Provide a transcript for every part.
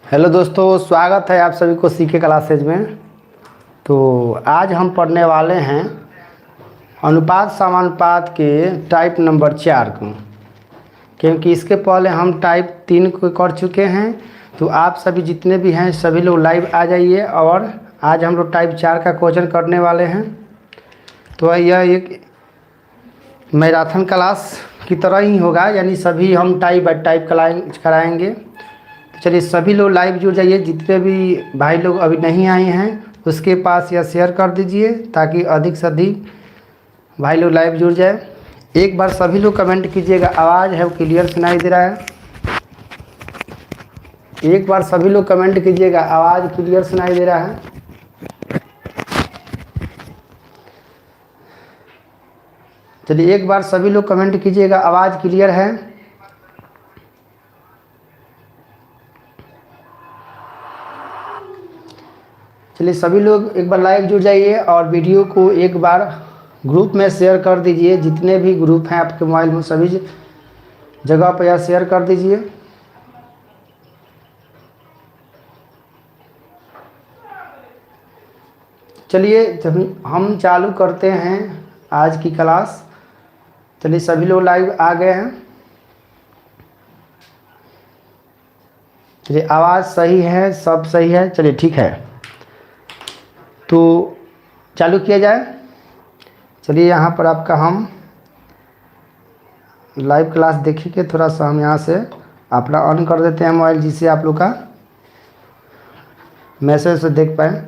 Hello दोस्तों, स्वागत है आप सभी को सीके क्लासेज में। तो आज हम पढ़ने वाले हैं अनुपात समानुपात के टाइप नंबर 4 को, क्योंकि इसके पहले हम टाइप 3 को कर चुके हैं। तो आप सभी जितने भी हैं सभी लोग लाइव आ जाइए, और आज हम लोग टाइप 4 का क्वेश्चन करने वाले हैं। तो यह एक मैराथन क्लास की तरह ही होगा, यानी सभी हम टाइप बाय टाइप कराएंगे। चलिए सभी लोग लाइव जुड़ जाइए। जितने भी भाई लोग अभी नहीं आए हैं उसके पास यह शेयर कर दीजिए, ताकि अधिक से अधिक भाई लोग लाइव जुड़ जाए। एक बार सभी लोग कमेंट कीजिएगा, आवाज़ है वो क्लियर सुनाई दे रहा है? एक बार सभी लोग कमेंट कीजिएगा, आवाज़ क्लियर सुनाई दे रहा है? चलिए एक बार सभी लोग कमेंट कीजिएगा, आवाज़ क्लियर है? चलिए सभी लोग एक बार लाइव जुड़ जाइए और वीडियो को एक बार ग्रुप में शेयर कर दीजिए। जितने भी ग्रुप हैं आपके मोबाइल में सभी जगह पर यह शेयर कर दीजिए। चलिए हम चालू करते हैं आज की क्लास। चलिए सभी लोग लाइव आ गए हैं। चलिए आवाज़ सही है, सब सही है। चलिए ठीक है, तो चालू किया जाए। चलिए यहाँ पर आपका हम लाइव क्लास देखिए। थोड़ा सा हम यहाँ से अपना ऑन कर देते हैं मोबाइल, जिससे आप लोग का मैसेज से देख पाए।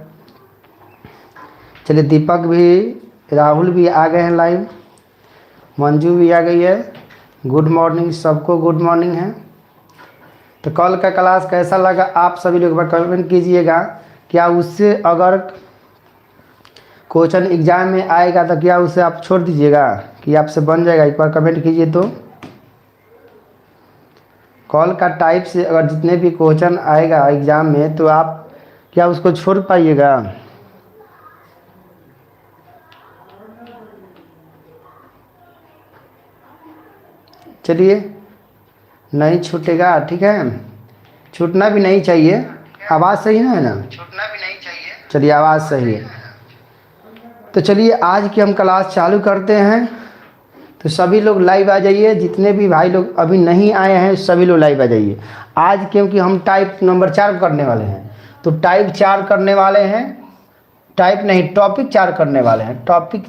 चलिए दीपक भी, राहुल भी आ गए हैं लाइव, मंजू भी आ गई है। गुड मॉर्निंग, सबको गुड मॉर्निंग है। तो कल का क्लास कैसा लगा आप सभी लोग कमेंट कीजिएगा। क्या उससे अगर क्वेश्चन एग्जाम में आएगा तो क्या उसे आप छोड़ दीजिएगा कि आपसे बन जाएगा? एक बार कमेंट कीजिए। तो कॉल का टाइप से अगर जितने भी क्वेश्चन आएगा एग्जाम में तो आप क्या उसको छोड़ पाइएगा? चलिए नहीं छूटेगा, ठीक है, छूटना भी नहीं चाहिए। आवाज़ सही ना है ना? छूटना भी नहीं चाहिए। चलिए आवाज़ सही है। तो चलिए आज की हम क्लास चालू करते हैं। तो सभी लोग लाइव आ जाइए। जितने भी भाई लोग अभी नहीं आए हैं सभी लोग लाइव आ जाइए आज, क्योंकि हम टाइप नंबर 4 करने वाले हैं। तो टाइप 4 करने वाले हैं, टाइप नहीं टॉपिक 4 करने वाले हैं। टॉपिक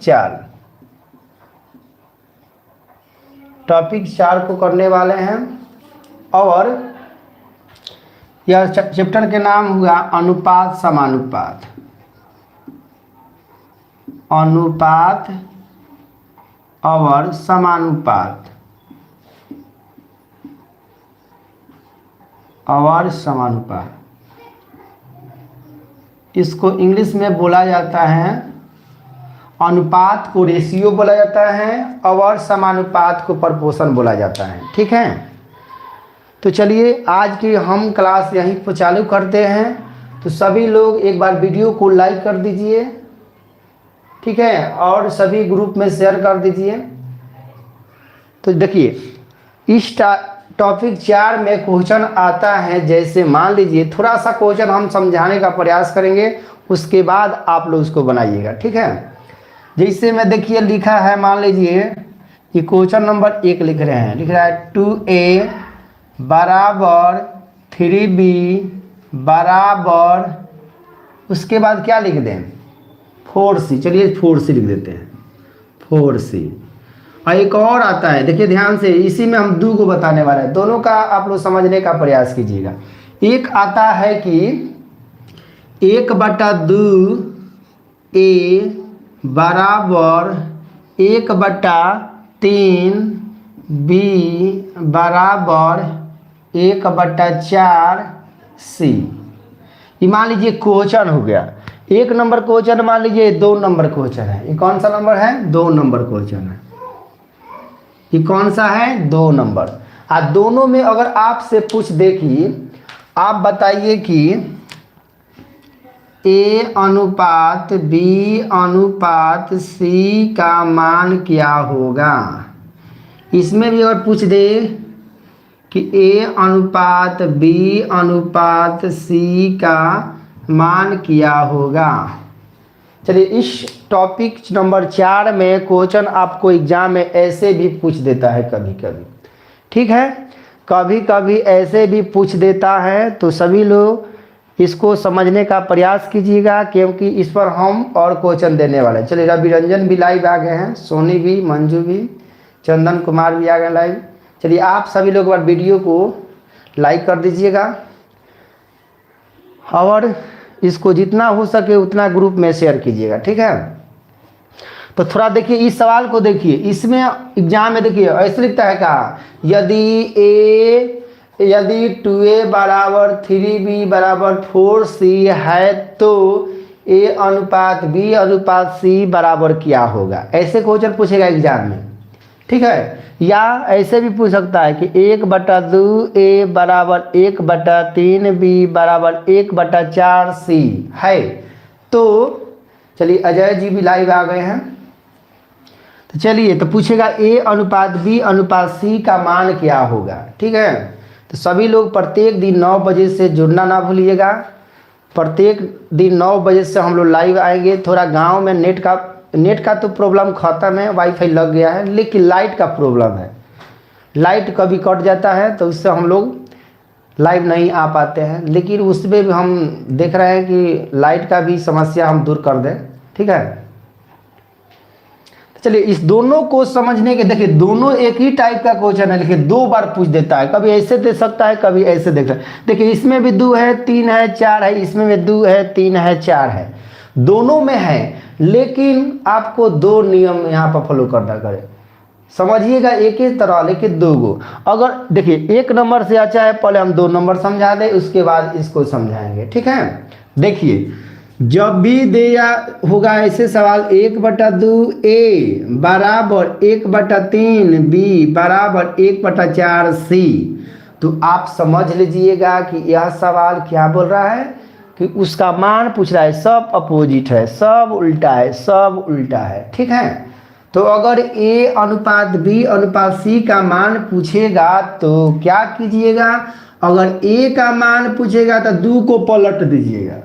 4 को करने वाले हैं। और यह चैप्टर के नाम हुआ अनुपात समानुपात। अनुपात और समानुपात इसको इंग्लिश में बोला जाता है, अनुपात को रेशियो बोला जाता है और समानुपात को प्रोपोर्शन बोला जाता है। ठीक है, तो चलिए आज की हम क्लास यहीं पर चालू करते हैं। तो सभी लोग एक बार वीडियो को लाइक कर दीजिए, ठीक है, और सभी ग्रुप में शेयर कर दीजिए। तो देखिए इस टॉपिक 4 में क्वेश्चन आता है, जैसे मान लीजिए थोड़ा सा क्वेश्चन हम समझाने का प्रयास करेंगे, उसके बाद आप लोग उसको बनाइएगा। ठीक है, जैसे मैं देखिए लिखा है, मान लीजिए ये क्वेश्चन नंबर 1 लिख रहे हैं, लिख रहा है 2a बराबर 3b बराबर, उसके बाद क्या लिख दें? 4c। चलिए 4c लिख देते हैं, 4c। और एक और आता है, देखिए ध्यान से, इसी में हम 2 को बताने वाले हैं। दोनों का आप लोग समझने का प्रयास कीजिएगा। एक आता है कि 1/2 a बराबर 1/3 b बराबर 1/4 c। ये मान लीजिए क्वेश्चन हो गया। 1 नंबर क्वेश्चन मान लीजिए 2 नंबर क्वेश्चन है। ये कौन सा नंबर है? 2 नंबर क्वेश्चन है। ये कौन सा है? 2 नंबर। दोनों में अगर आपसे पूछ दे कि आप बताइए कि a अनुपात b अनुपात c का मान क्या होगा, इसमें भी अगर पूछ दे कि ए अनुपात बी अनुपात सी का मान क्या होगा। चलिए इस टॉपिक नंबर 4 में क्वेश्चन आपको एग्जाम में ऐसे भी पूछ देता है कभी कभी, ठीक है, कभी कभी ऐसे भी पूछ देता है। तो सभी लोग इसको समझने का प्रयास कीजिएगा, क्योंकि इस पर हम और क्वेश्चन देने वाले हैं। चलिए रवि रंजन भी लाइव आ गए हैं, सोनी भी, मंजू भी, चंदन कुमार भी आ गए लाइव। चलिए आप सभी लोग एक बार वीडियो को लाइक कर दीजिएगा और इसको जितना हो सके उतना ग्रुप में शेयर कीजिएगा, ठीक है। तो थोड़ा देखिए इस सवाल को देखिए, इसमें एग्जाम में देखिए ऐसे लिखता है कहा, यदि 2a बराबर 3b बराबर 4c है तो a अनुपात b अनुपात c बराबर क्या होगा। ऐसे क्वेश्चन पूछेगा एग्जाम में, ठीक है। या ऐसे भी पूछ सकता है कि 1/2 a बराबर 1/3 b बराबर 1/4 c है। तो चलिए अजय जी भी लाइव आ गए हैं। तो चलिए तो पूछेगा a अनुपात b अनुपात c का मान क्या होगा, ठीक है। तो सभी लोग प्रत्येक दिन 9 बजे से जुड़ना ना भूलिएगा। प्रत्येक दिन 9 बजे से हम लोग लाइव आएंगे। थोड़ा गांव में नेट का तो प्रॉब्लम ख़त्म है, वाईफाई लग गया है, लेकिन लाइट का प्रॉब्लम है। लाइट कभी कट जाता है तो उससे हम लोग लाइव नहीं आ पाते हैं, लेकिन उसमें भी हम देख रहे हैं कि लाइट का भी समस्या हम दूर कर दें, ठीक है। चलिए इस दोनों को समझने के, देखिए दोनों एक ही टाइप का क्वेश्चन है, लेकिन 2 बार पूछ देता है। कभी ऐसे दे सकता है, कभी ऐसे देख सकता है। देखिए इसमें भी 2 है, 3 है, 4 है, इसमें भी 2 है, 3 है, 4 है, दोनों में है, लेकिन आपको 2 नियम यहाँ पर फॉलो करना करे। समझिएगा एक ही तरह, लेकिन 2 गो। अगर देखिए 1 नंबर से अच्छा है, पहले हम 2 नंबर समझा दें, उसके बाद इसको समझाएंगे, ठीक है। देखिए जब भी दिया होगा ऐसे सवाल 1/2 a बराबर 1/3 b बराबर 1/4 c, तो आप समझ लीजिएगा कि यह सवाल क्या बोल रहा है कि उसका मान पूछ रहा है। सब अपोजिट है, सब उल्टा है, सब उल्टा है, ठीक है। तो अगर a अनुपात b अनुपात c का मान पूछेगा तो क्या कीजिएगा, अगर a का मान पूछेगा तो 2 को पलट दीजिएगा।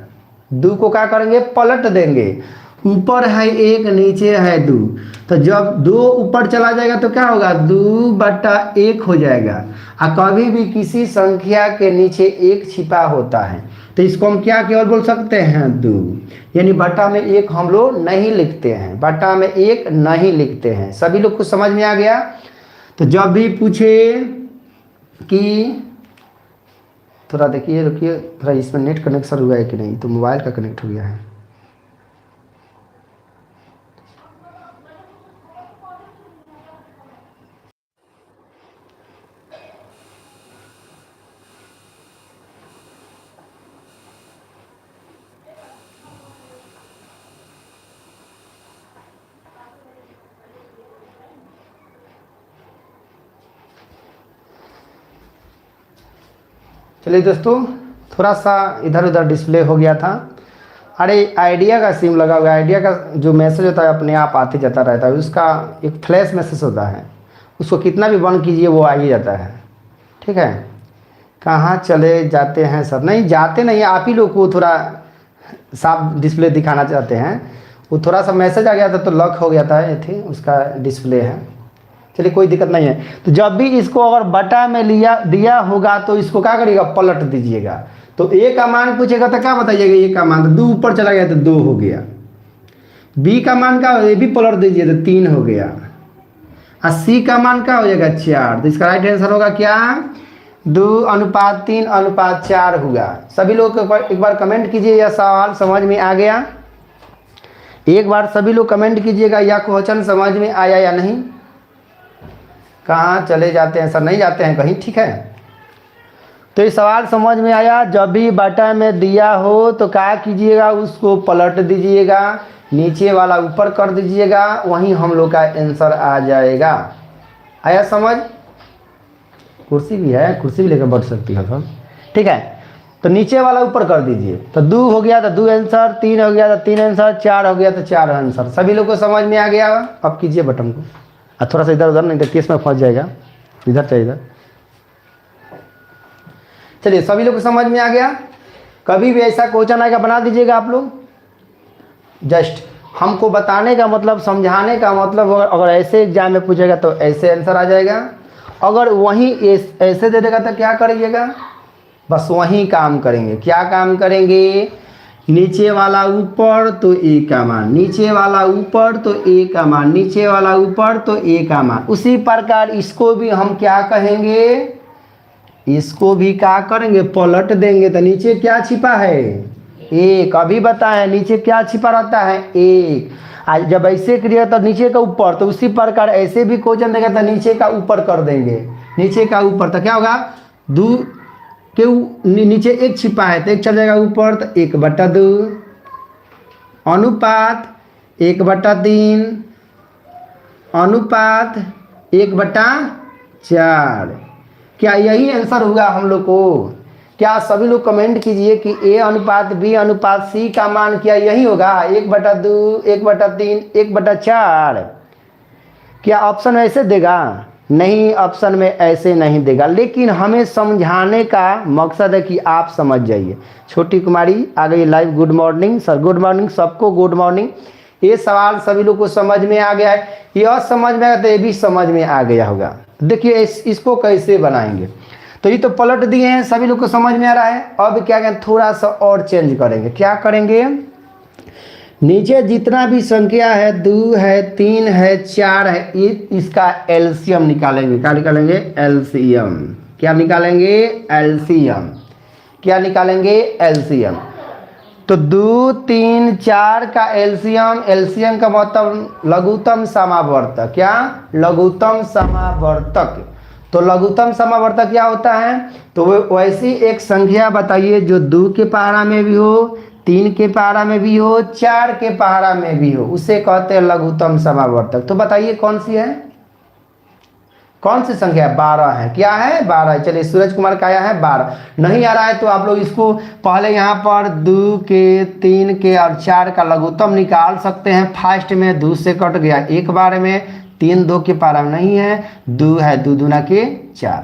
2 को क्या करेंगे, पलट देंगे। ऊपर है 1, नीचे है 2, तो जब 2 ऊपर चला जाएगा तो क्या होगा, 2/1 हो जाएगा। और कभी भी किसी संख्या के नीचे 1 छिपा होता है तो इसको हम क्या केवल बोल सकते हैं, 2, यानी बटा में 1 हम लोग नहीं लिखते हैं, बटा में 1 नहीं लिखते हैं। सभी लोग को समझ में आ गया। तो जब भी पूछे कि थोड़ा देखिए, रुकिए थोड़ा, इसमें नेट कनेक्शन हुआ है कि नहीं, तो मोबाइल का कनेक्ट हो गया है। चलिए दोस्तों, थोड़ा सा इधर उधर डिस्प्ले हो गया था। अरे आइडिया का सिम लगा हुआ है, आइडिया का जो मैसेज होता है अपने आप आते जाता रहता है, उसका एक फ्लैश मैसेज होता है, उसको कितना भी बंद कीजिए वो आ ही जाता है, ठीक है। कहाँ चले जाते हैं सर, नहीं जाते नहीं, आप ही लोग को थोड़ा साफ डिस्प्ले दिखाना चाहते हैं। वो थोड़ा सा मैसेज आ गया था तो लॉक हो गया था, ये थी उसका डिस्प्ले है। चलिए कोई दिक्कत नहीं है। तो जब भी इसको अगर बटा में दिया होगा तो इसको क्या करिएगा, पलट दीजिएगा। तो a का मान पूछेगा तो क्या बताइएगा, a का मान, तो 2 ऊपर चला गया तो 2 हो गया। b का मान का ये भी पलट दीजिए तो 3 हो गया। और c का मान क्या हो जाएगा, 4। तो इसका राइट आंसर होगा क्या, 2:3:4 हुआ। सभी लोग एक बार कमेंट कीजिए, यह सवाल समझ में आ गया। एक बार सभी लोग कमेंट कीजिएगा, यह क्वेश्चन समझ में आया या नहीं। कहाँ चले जाते हैं सर, नहीं जाते हैं कहीं, ठीक है। तो ये सवाल समझ में आया। जब भी बटा में दिया हो तो क्या कीजिएगा, उसको पलट दीजिएगा, नीचे वाला ऊपर कर दीजिएगा, वहीं हम लोग का आंसर आ जाएगा। आया समझ। कुर्सी भी है, कुर्सी भी लेकर बैठ सकती है सर, ठीक है। तो नीचे वाला ऊपर कर दीजिए, तो 2 हो गया तो 2 आंसर, 3 हो गया तो 3 आंसर, 4 हो गया तो 4 आंसर। सभी लोग को समझ में आ गया। अब कीजिए बटन को, थोड़ा सा इधर उधर, नहीं तो केस में फंस जाएगा, इधर चाहिए इधर। चलिए सभी लोग को समझ में आ गया। कभी भी ऐसा क्वेश्चन आएगा बना दीजिएगा आप लोग। जस्ट हमको बताने का मतलब, समझाने का मतलब, अगर ऐसे एग्जाम में पूछेगा तो ऐसे आंसर आ जाएगा, अगर वहीं ऐसे दे देगा तो क्या करिएगा, बस वहीं काम करेंगे। क्या काम करेंगे, नीचे वाला ऊपर तो ए का मान, नीचे वाला ऊपर तो ए का मान, नीचे वाला ऊपर तो ए का मान। उसी प्रकार इसको भी हम क्या कहेंगे, इसको भी क्या करेंगे, पलट देंगे। तो नीचे क्या छिपा है, एक। अभी बताएं नीचे क्या छिपा रहता है, एक। आज जब ऐसे करिएगा तो नीचे का ऊपर, तो उसी प्रकार ऐसे भी क्वेश्चन देगा तो नीचे का ऊपर कर देंगे, नीचे का ऊपर। तो क्या होगा, दो के नीचे एक छिपा है तो एक चल जाएगा ऊपर, तो 1/2 अनुपात 1/3 अनुपात 1/4। क्या यही आंसर हुआ हम लोग को? क्या सभी लोग कमेंट कीजिए कि ए अनुपात बी अनुपात सी का मान क्या यही होगा, 1/2 1/3 1/4? क्या ऑप्शन ऐसे देगा? नहीं, ऑप्शन में ऐसे नहीं देगा। लेकिन हमें समझाने का मकसद है कि आप समझ जाइए। छोटी कुमारी आ गई live, good morning sir. Good morning सबको, गुड मॉर्निंग। ये सवाल सभी लोग को समझ में आ गया है, यह समझ में आया तो ये भी समझ में आ गया होगा। देखिए इसको कैसे बनाएंगे, तो ये तो पलट दिए हैं, सभी लोग को समझ में आ रहा है। अब क्या करें, थोड़ा सा और चेंज करेंगे। क्या करेंगे, नीचे जितना भी संख्या है, 2 है 3 है 4 है, ये इसका एलसीएम निकालेंगे। क्या निकालेंगे, एलसीएम। क्या निकालेंगे, एलसीएम। क्या निकालेंगे, एलसीएम। तो 2 3 4 का एलसीएम, एलसीएम का मतलब लघुत्तम समावर्तक। क्या, लघुत्तम समावर्तक। तो लघुत्तम समावर्तक क्या होता है, तो वैसी एक संख्या बताइए जो 2 के पहाड़ा में भी हो, 3 के पहाड़ा में भी हो, 4 के पहाड़ा में भी हो, उसे कहते हैं लघुत्तम समावर्तक। तो बताइए कौन सी है, कौन सी संख्या है, 12 है। क्या है, 12 है। चलिए सूरज कुमार का आया है 12। नहीं आ रहा है तो आप लोग इसको पहले यहाँ पर 2 के 3 के और 4 का लघुत्तम निकाल सकते हैं। फास्ट में 2 से कट गया एक बार में, 3 2 के पहाड़ा में नहीं है, 2 है, 2 दूना के 4।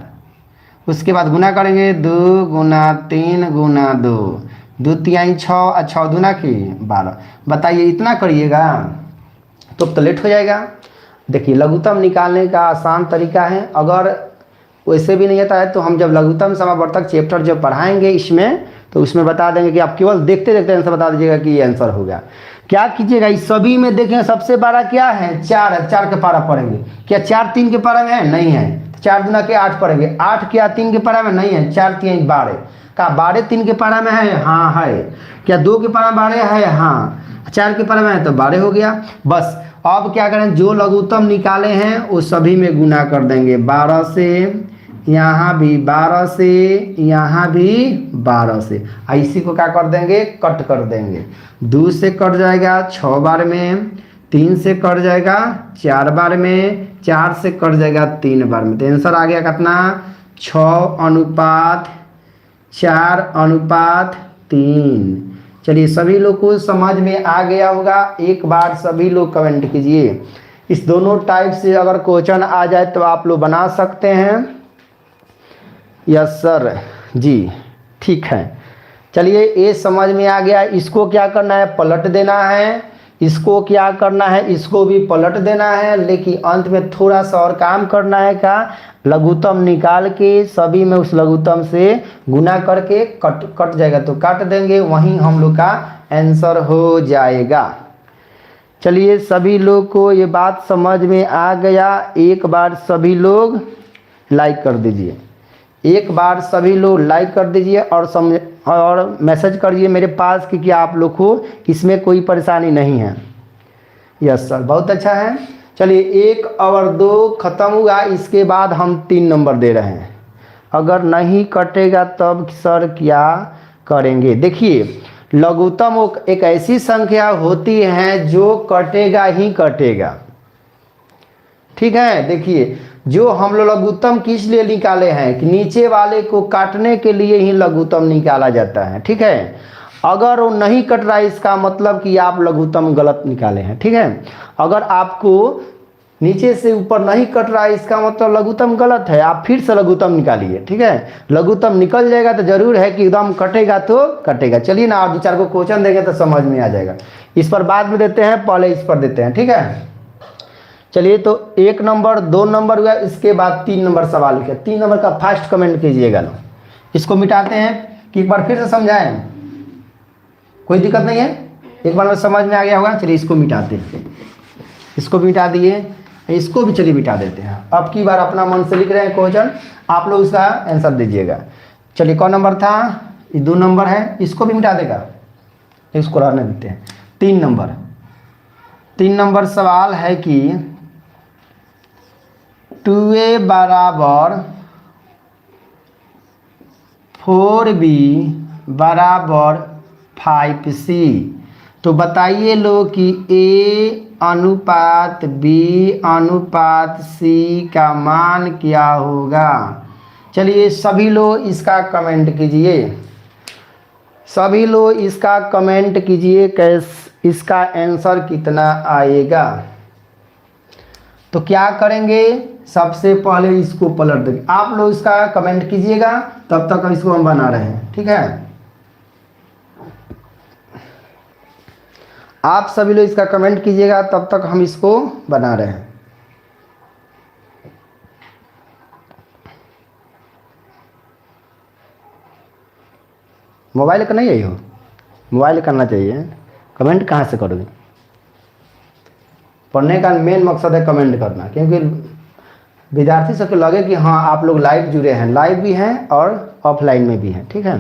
उसके बाद गुना करेंगे, 2 गुना 3 गुना 2, 2 3 6 और 6 दूना की 12। बताइए इतना करिएगा तो लेट हो जाएगा। देखिए लघुत्तम निकालने का आसान तरीका है। अगर वैसे भी नहीं आता है तो हम जब लघुत्तम समावर्तक चैप्टर जब पढ़ाएंगे इसमें, तो उसमें बता देंगे कि आप केवल देखते देखते आंसर बता दीजिएगा कि ये आंसर होगा। क्या कीजिएगा, इस सभी में देखें सबसे बड़ा क्या है, 4 है। 4 के पारा पढ़ेंगे। क्या 4 3 के पारा में है, नहीं है, 4 दूना के 8 पढ़ेंगे। 8 क्या 3 के पारा में नहीं है, 4 3 12। क्या 12 3 के पारा में है, हाँ है। क्या 2 के पारा में 12 है, हाँ। 4 के पारा में है तो 12 हो गया। बस अब क्या करें, जो लघुत्तम निकाले हैं वो सभी में गुना कर देंगे। 12 से, यहाँ भी 12 से, यहाँ भी 12 से। इसी को क्या कर देंगे, कट कर देंगे। 2 से कट जाएगा 6 बार में, 3 से कट जाएगा 4 बार में, 4 से कट जाएगा 3 बार में। तो आंसर आ गया कितना, 6:4:3। चलिए सभी लोग को समझ में आ गया होगा। एक बार सभी लोग कमेंट कीजिए। इस दोनों टाइप से अगर क्वेश्चन आ जाए तो आप लोग बना सकते हैं। यस सर जी, ठीक है। चलिए ये समझ में आ गया। इसको क्या करना है, पलट देना है। इसको क्या करना है, इसको भी पलट देना है। लेकिन अंत में थोड़ा सा और काम करना है। क्या, लघुत्तम निकाल के सभी में उस लघुत्तम से गुना करके कट जाएगा तो काट देंगे, वहीं हम लोग का आंसर हो जाएगा। चलिए सभी लोग को ये बात समझ में आ गया। एक बार सभी लोग लाइक कर दीजिए, एक बार सभी लोग लाइक कर दीजिए और मैसेज करिए मेरे पास कि आप लोग को इसमें कोई परेशानी नहीं है। यस सर, बहुत अच्छा है। चलिए 1 और 2 खत्म हुआ। इसके बाद हम 3 नंबर दे रहे हैं। अगर नहीं कटेगा तब सर क्या करेंगे। देखिए लघुत्तम एक ऐसी संख्या होती है जो कटेगा ही कटेगा, ठीक है। देखिए जो हम लोग लघुत्तम किस लिए निकाले हैं कि नीचे वाले को काटने के लिए ही लघुत्तम निकाला जाता है, ठीक है। अगर वो नहीं कट रहा है इसका मतलब कि आप लघुत्तम गलत निकाले हैं, ठीक है। अगर आपको नीचे से ऊपर नहीं कट रहा है, इसका मतलब लघुत्तम गलत है। आप फिर से लघुत्तम निकालिए, ठीक है। लघुत्तम निकल जाएगा तो जरूर है कि एकदम कटेगा तो कटेगा। चलिए ना, आप 2-4 को क्वेश्चन देंगे तो समझ में आ जाएगा। इस पर बाद में देते हैं, पहले इस पर देते हैं, ठीक है। चलिए, तो 1 नंबर 2 नंबर हुआ, इसके बाद 3 नंबर सवाल लिखे। 3 नंबर का फर्स्ट कमेंट कीजिएगा ना। इसको मिटाते हैं कि एक बार फिर से समझाएं, कोई दिक्कत नहीं है, एक बार में समझ में आ गया होगा। चलिए इसको मिटाते हैं, इसको मिटा दिए, इसको भी चलिए मिटा देते हैं। अब की बार अपना मन से लिख रहे हैं क्वेश्चन, आप लोग इसका आंसर दीजिएगा। चलिए, कौन नंबर था, ये 2 नंबर है, इसको भी मिटा देगा, इसको रहने देते हैं। 3 नंबर सवाल है कि 2a बराबर 4b बराबर 5c। तो बताइए लो कि a अनुपात b अनुपात c का मान क्या होगा। चलिए सभी लोग इसका कमेंट कीजिए, सभी लोग इसका कमेंट कीजिए, इसका आंसर कितना आएगा। तो क्या करेंगे, सबसे पहले इसको पलट देंगे। आप लोग इसका कमेंट कीजिएगा, तब तक इसको हम बना रहे हैं, ठीक है। आप सभी लोग इसका कमेंट कीजिएगा, तब तक हम इसको बना रहे हैं। मोबाइल का नहीं है, हो मोबाइल करना चाहिए, कमेंट कहाँ से करोगे। पढ़ने का मेन मकसद है कमेंट करना, क्योंकि विद्यार्थी सबको लगे कि हाँ आप लोग लाइव जुड़े हैं, लाइव भी हैं और ऑफलाइन में भी हैं, ठीक है।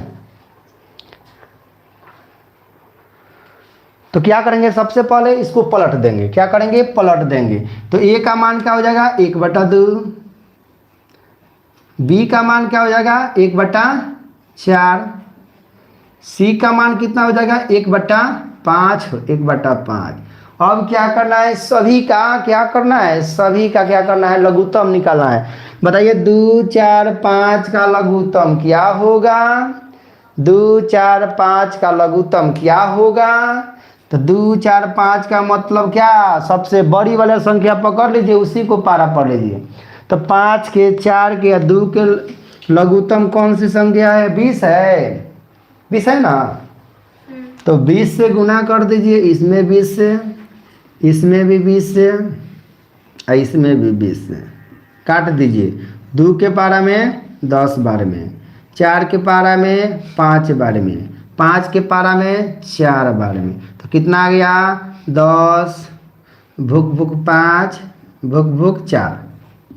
तो क्या करेंगे, सबसे पहले इसको पलट देंगे। क्या करेंगे, पलट देंगे। तो a का मान क्या हो जाएगा, 1/2। b का मान क्या हो जाएगा, 1/4। c का मान कितना हो जाएगा, 1/5, 1/5। अब क्या करना है, सभी का क्या करना है, सभी का क्या करना है, लघुत्तम निकालना है। बताइए 2, 4, 5 का लघुत्तम क्या होगा, 2, 4, 5 का लघुत्तम क्या होगा। तो 2, 4, 5 का मतलब क्या, सबसे बड़ी वाला संख्या पकड़ लीजिए, उसी को पारा पढ़ लीजिए। तो 5 के 4 के 2 के लघुत्तम कौन सी संख्या है, 20 है, 20 है ना। तो 20 से गुना कर दीजिए, इसमें 20 से, इसमें भी 20 से, इसमें भी 20 से, काट दीजिए। 2 के पारा में 10 बार में, 4 के पारा में 5 बार में, 5 के पारा में 4 बार में। तो कितना आ गया, 10 भुक भुक 5 भुक भुक 4।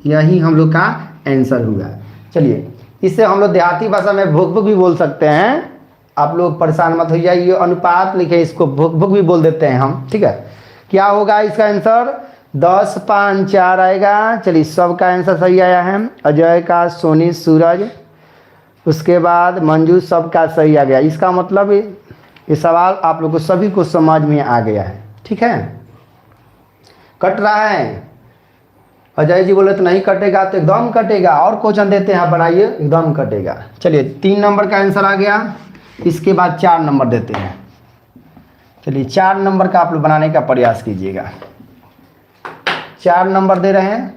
यही हम लोग का आंसर हुआ। चलिए, इससे हम लोग देहाती भाषा में भुक भुक भी बोल सकते हैं, आप लोग परेशान मत होइए। ये अनुपात लिखे, इसको भुक भुक भी बोल देते हैं हम, ठीक है। क्या होगा इसका आंसर, 10, 5, 4 आएगा। चलिए, सबका आंसर सही आया है, अजय का, सोनी, सूरज, उसके बाद मंजू, सबका सही आ गया। इसका मतलब ये सवाल आप लोग को सभी को समझ में आ गया है, ठीक है। कट रहा है, अजय जी बोले तो नहीं कटेगा, तो एकदम कटेगा। और क्वेश्चन देते हैं, बनाइए, एकदम कटेगा। चलिए 3 नंबर का आंसर आ गया, इसके बाद 4 नंबर देते हैं। चलिए 4 नंबर का आप लोग बनाने का प्रयास कीजिएगा। 4 नंबर दे रहे हैं,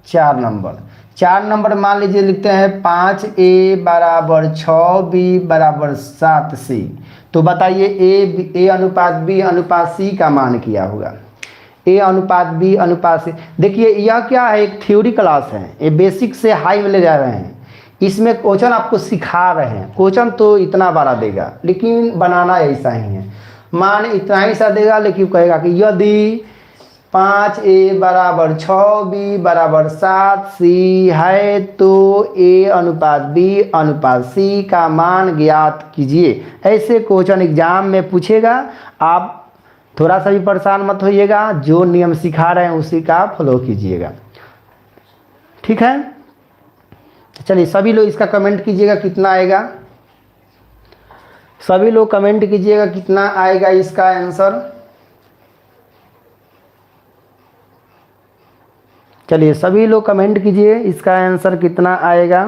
4 नंबर मान लीजिए लिखते हैं 5a बराबर 6b बराबर 7c। तो बताइए a अनुपात b अनुपात c का मान क्या होगा, a अनुपात b अनुपात c। देखिए यह क्या है, एक थ्योरी क्लास है, ये बेसिक से हाई में ले जा रहे हैं। इसमें क्वेश्चन आपको सिखा रहे हैं। क्वेश्चन तो इतना बड़ा देगा, लेकिन बनाना ऐसा ही है। मान इतना ही सा देगा, लेकिन कहेगा कि यदि 5a बराबर 6b बराबर 7c है तो a अनुपात b अनुपात c का मान ज्ञात कीजिए। ऐसे क्वेश्चन एग्जाम में पूछेगा। आप थोड़ा सा भी परेशान मत होइएगा, जो नियम सिखा रहे हैं उसी का फॉलो कीजिएगा, ठीक है। चलिए सभी लोग इसका कमेंट कीजिएगा, कितना आएगा, सभी लोग कमेंट कीजिएगा कितना आएगा इसका आंसर। चलिए सभी लोग कमेंट कीजिए, इसका आंसर कितना आएगा।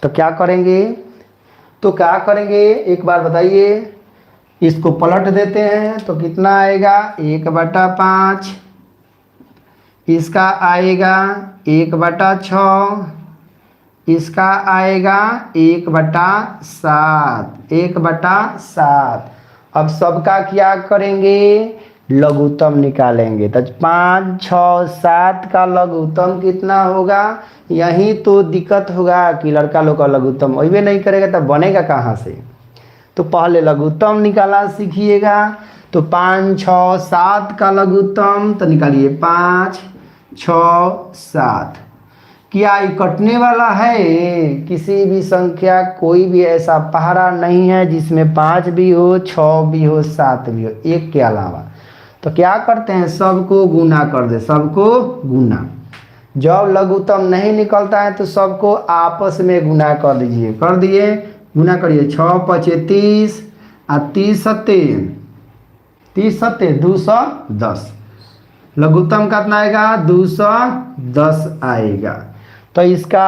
तो क्या करेंगे, तो क्या करेंगे एक बार बताइए, इसको पलट देते हैं तो कितना आएगा 1/5, इसका आएगा 1/6, इसका आएगा 1/7, 1/7। अब सबका क्या करेंगे, लघुत्तम निकालेंगे। तो 5, 6, 7 का लघुत्तम कितना होगा, यही तो दिक्कत होगा कि लड़का लोग का लघुत्तम वही नहीं करेगा तब बनेगा कहाँ से। तो पहले लघुत्तम निकालना सीखिएगा। तो 5, 6, 7 का लघुत्तम तो निकालिए 5, 6, 7। क्या ये कटने वाला है, किसी भी संख्या कोई भी ऐसा पहाड़ा नहीं है जिसमें 5 भी हो, 6 भी हो, 7 भी हो, एक के अलावा। तो क्या करते हैं, सबको गुना कर दे, सबको गुना। जब लघुत्तम नहीं निकलता है तो सबको आपस में गुना कर दीजिए। कर दिए, गुना करिए। 6 5 30 और 30 सत्ते 210। लघुत्तम कितना आएगा, 210 आएगा। तो इसका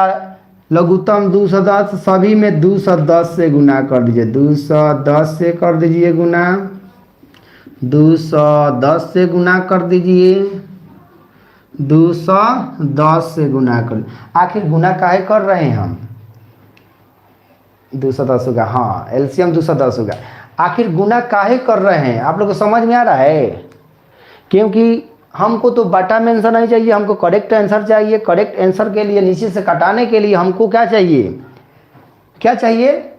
लघुत्तम 210, सभी में 210 से गुना कर दीजिए। 210 से कर दीजिए गुना, 210 से गुना कर दीजिए, 210 से गुना कर। आखिर गुना काहे कर रहे हैं हम, 210 होगा, हाँ एलसीएम 210 होगा। आखिर गुना काहे कर रहे हैं, आप लोग को समझ में आ रहा है। क्योंकि हमको तो बटा में आंसर नहीं चाहिए, हमको करेक्ट आंसर चाहिए। करेक्ट आंसर के लिए नीचे से घटाने के लिए हमको क्या चाहिए, क्या चाहिए,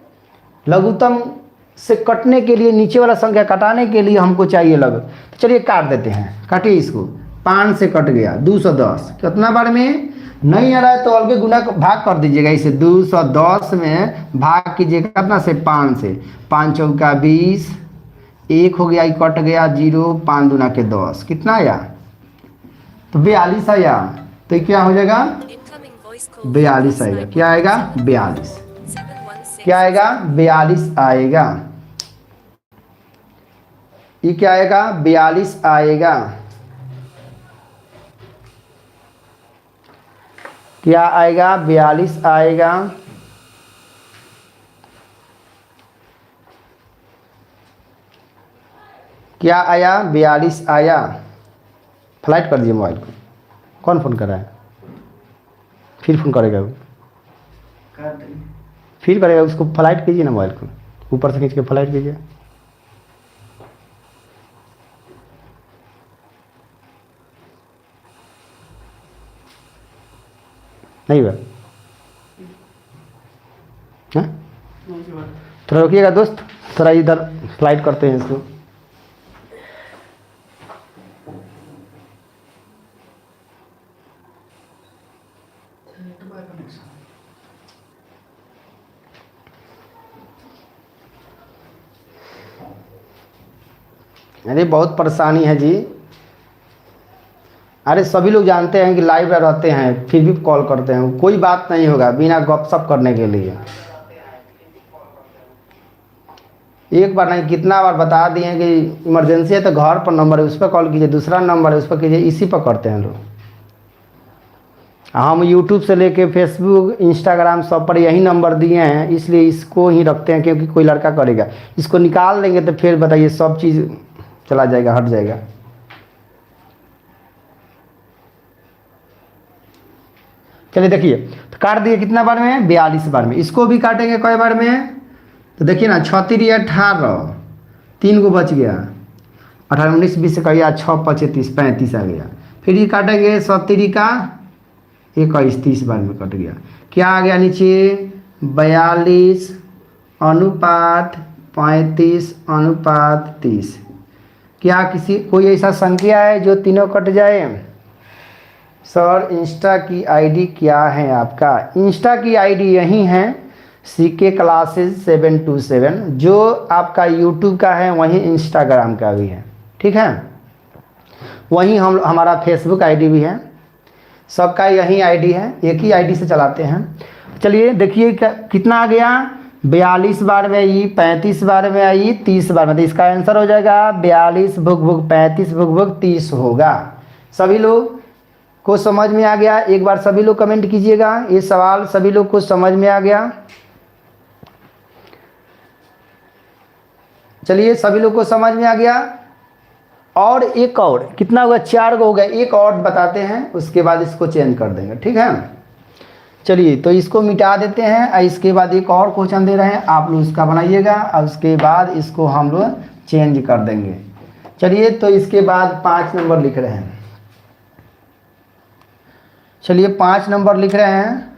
लघुत्तम से कटने के लिए नीचे वाला संख्या घटाने के लिए हमको चाहिए लघु। तो चलिए काट देते हैं, काटिए इसको। 5 से कट गया 210, कितना बार में नहीं आ रहा है तो अलगे गुना भाग कर दीजिएगा। इसे 210 में भाग कीजिएगा कितना से, 5 से। 5 चौका 20, 1 हो गया, कट गया 0, 5 दूना के 10, कितना आया, तो 42 आया। तो क्या हो जाएगा, 42 आएगा। क्या आएगा, 42। क्या आएगा, 42 आएगा। ये क्या आएगा, 42 आएगा। क्या आएगा, 42 आएगा। क्या आया, 42 आया। फ्लाइट कर दिए मोबाइल को। कौन फ़ोन कर रहा है, फिर फ़ोन करेगा वो, फिर करेगा, उसको फ्लाइट कीजिए ना, मोबाइल को ऊपर से खींच के फ्लाइट कीजिए। नहीं हुआ, हाँ थोड़ा रुकिएगा दोस्त, थोड़ा इधर फ्लाइट करते हैं इसको। अरे बहुत परेशानी है जी। अरे सभी लोग जानते हैं कि लाइव रहते हैं फिर भी कॉल करते हैं, कोई बात नहीं होगा बिना गपशप करने के लिए। एक बार नहीं कितना बार बता दिए कि इमरजेंसी है तो घर पर नंबर है उस पर कॉल कीजिए, दूसरा नंबर है उस पर कीजिए, इसी पर करते हैं लोग। हम यूट्यूब से लेके फेसबुक इंस्टाग्राम सब पर यही नंबर दिए हैं, इसलिए इसको ही रखते हैं क्योंकि कोई लड़का करेगा। इसको निकाल देंगे तो फिर बताइए सब चीज़ चला जाएगा, हट जाएगा। चलिए देखिए, तो काट दिए कितना बार में, 42 बार में। इसको भी काटेंगे कई बार में, तो देखिए ना 6 3 18, 3 को बच गया, 18 19 20 का गया, 6 5 30 35 आ गया। फिर ये काटेंगे 70 का 21, 30 बार में कट गया। क्या आ गया नीचे, 42 अनुपात 35 अनुपात 30। क्या किसी कोई ऐसा संख्या है जो तीनों कट जाए। सर इंस्टा की आईडी क्या है आपका, इंस्टा की आईडी यही है सीके क्लासेस 727, जो आपका यूट्यूब का है वहीं इंस्टाग्राम का भी है, ठीक है। वहीं हमारा फेसबुक आईडी भी है, सबका यही आईडी है, एक ही आईडी से चलाते हैं। चलिए देखिए कितना आ गया, 42 बार में आई, 35 बार में आई, 30 बार में। तो इसका आंसर हो जाएगा 42 भुग भुग 35 भुग भुग 30 होगा। सभी लोग को समझ में आ गया, एक बार सभी लोग कमेंट कीजिएगा, ये सवाल सभी लोग को समझ में आ गया। चलिए सभी लोग को समझ में आ गया। और एक और कितना हुआ, 4 को हो गया, एक और बताते हैं उसके बाद इसको चेंज कर देंगे, ठीक है। चलिए तो इसको मिटा देते हैं और इसके बाद एक और क्वेश्चन दे रहे हैं, आप लोग इसका बनाइएगा और उसके बाद इसको हम लोग चेंज कर देंगे। चलिए तो इसके बाद 5 नंबर लिख रहे हैं। चलिए 5 नंबर लिख रहे हैं।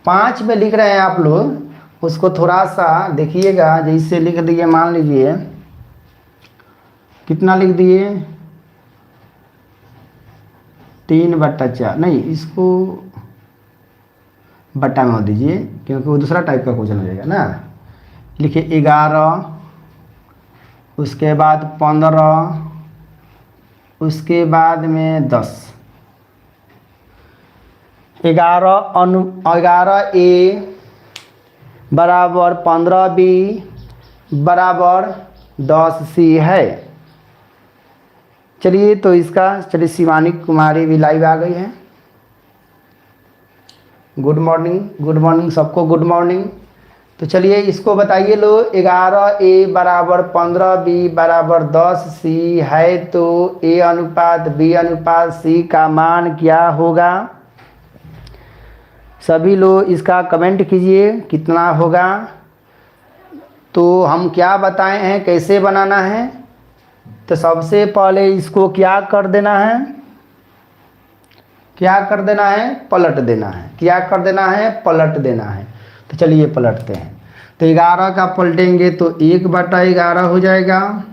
5 में लिख रहे हैं आप लोग, उसको थोड़ा सा देखिएगा। जैसे लिख दिए, मान लीजिए कितना लिख दिए, 3/4, नहीं इसको बट्टा में मत दीजिए क्योंकि वो दूसरा टाइप का क्वेश्चन हो जाएगा ना। लिखिए 11, उसके बाद 15, उसके बाद में 10। 11A बराबर 15B बराबर 10C है। चलिए तो इसका, चलिए शिवानी कुमारी भी लाइव आ गई है। गुड मॉर्निंग, गुड मॉर्निंग सबको, गुड मॉर्निंग। तो चलिए इसको बताइए लो, 11A बराबर 15B बराबर 10C है तो A अनुपात B अनुपात C का मान क्या होगा। सभी लोग इसका कमेंट कीजिए कितना होगा। तो हम क्या बताए हैं कैसे बनाना है। तो सबसे पहले इसको क्या कर देना है, क्या कर देना है, पलट देना है। क्या कर देना है, पलट देना है। तो चलिए पलटते हैं। तो 11 का पलटेंगे तो 1/11 हो जाएगा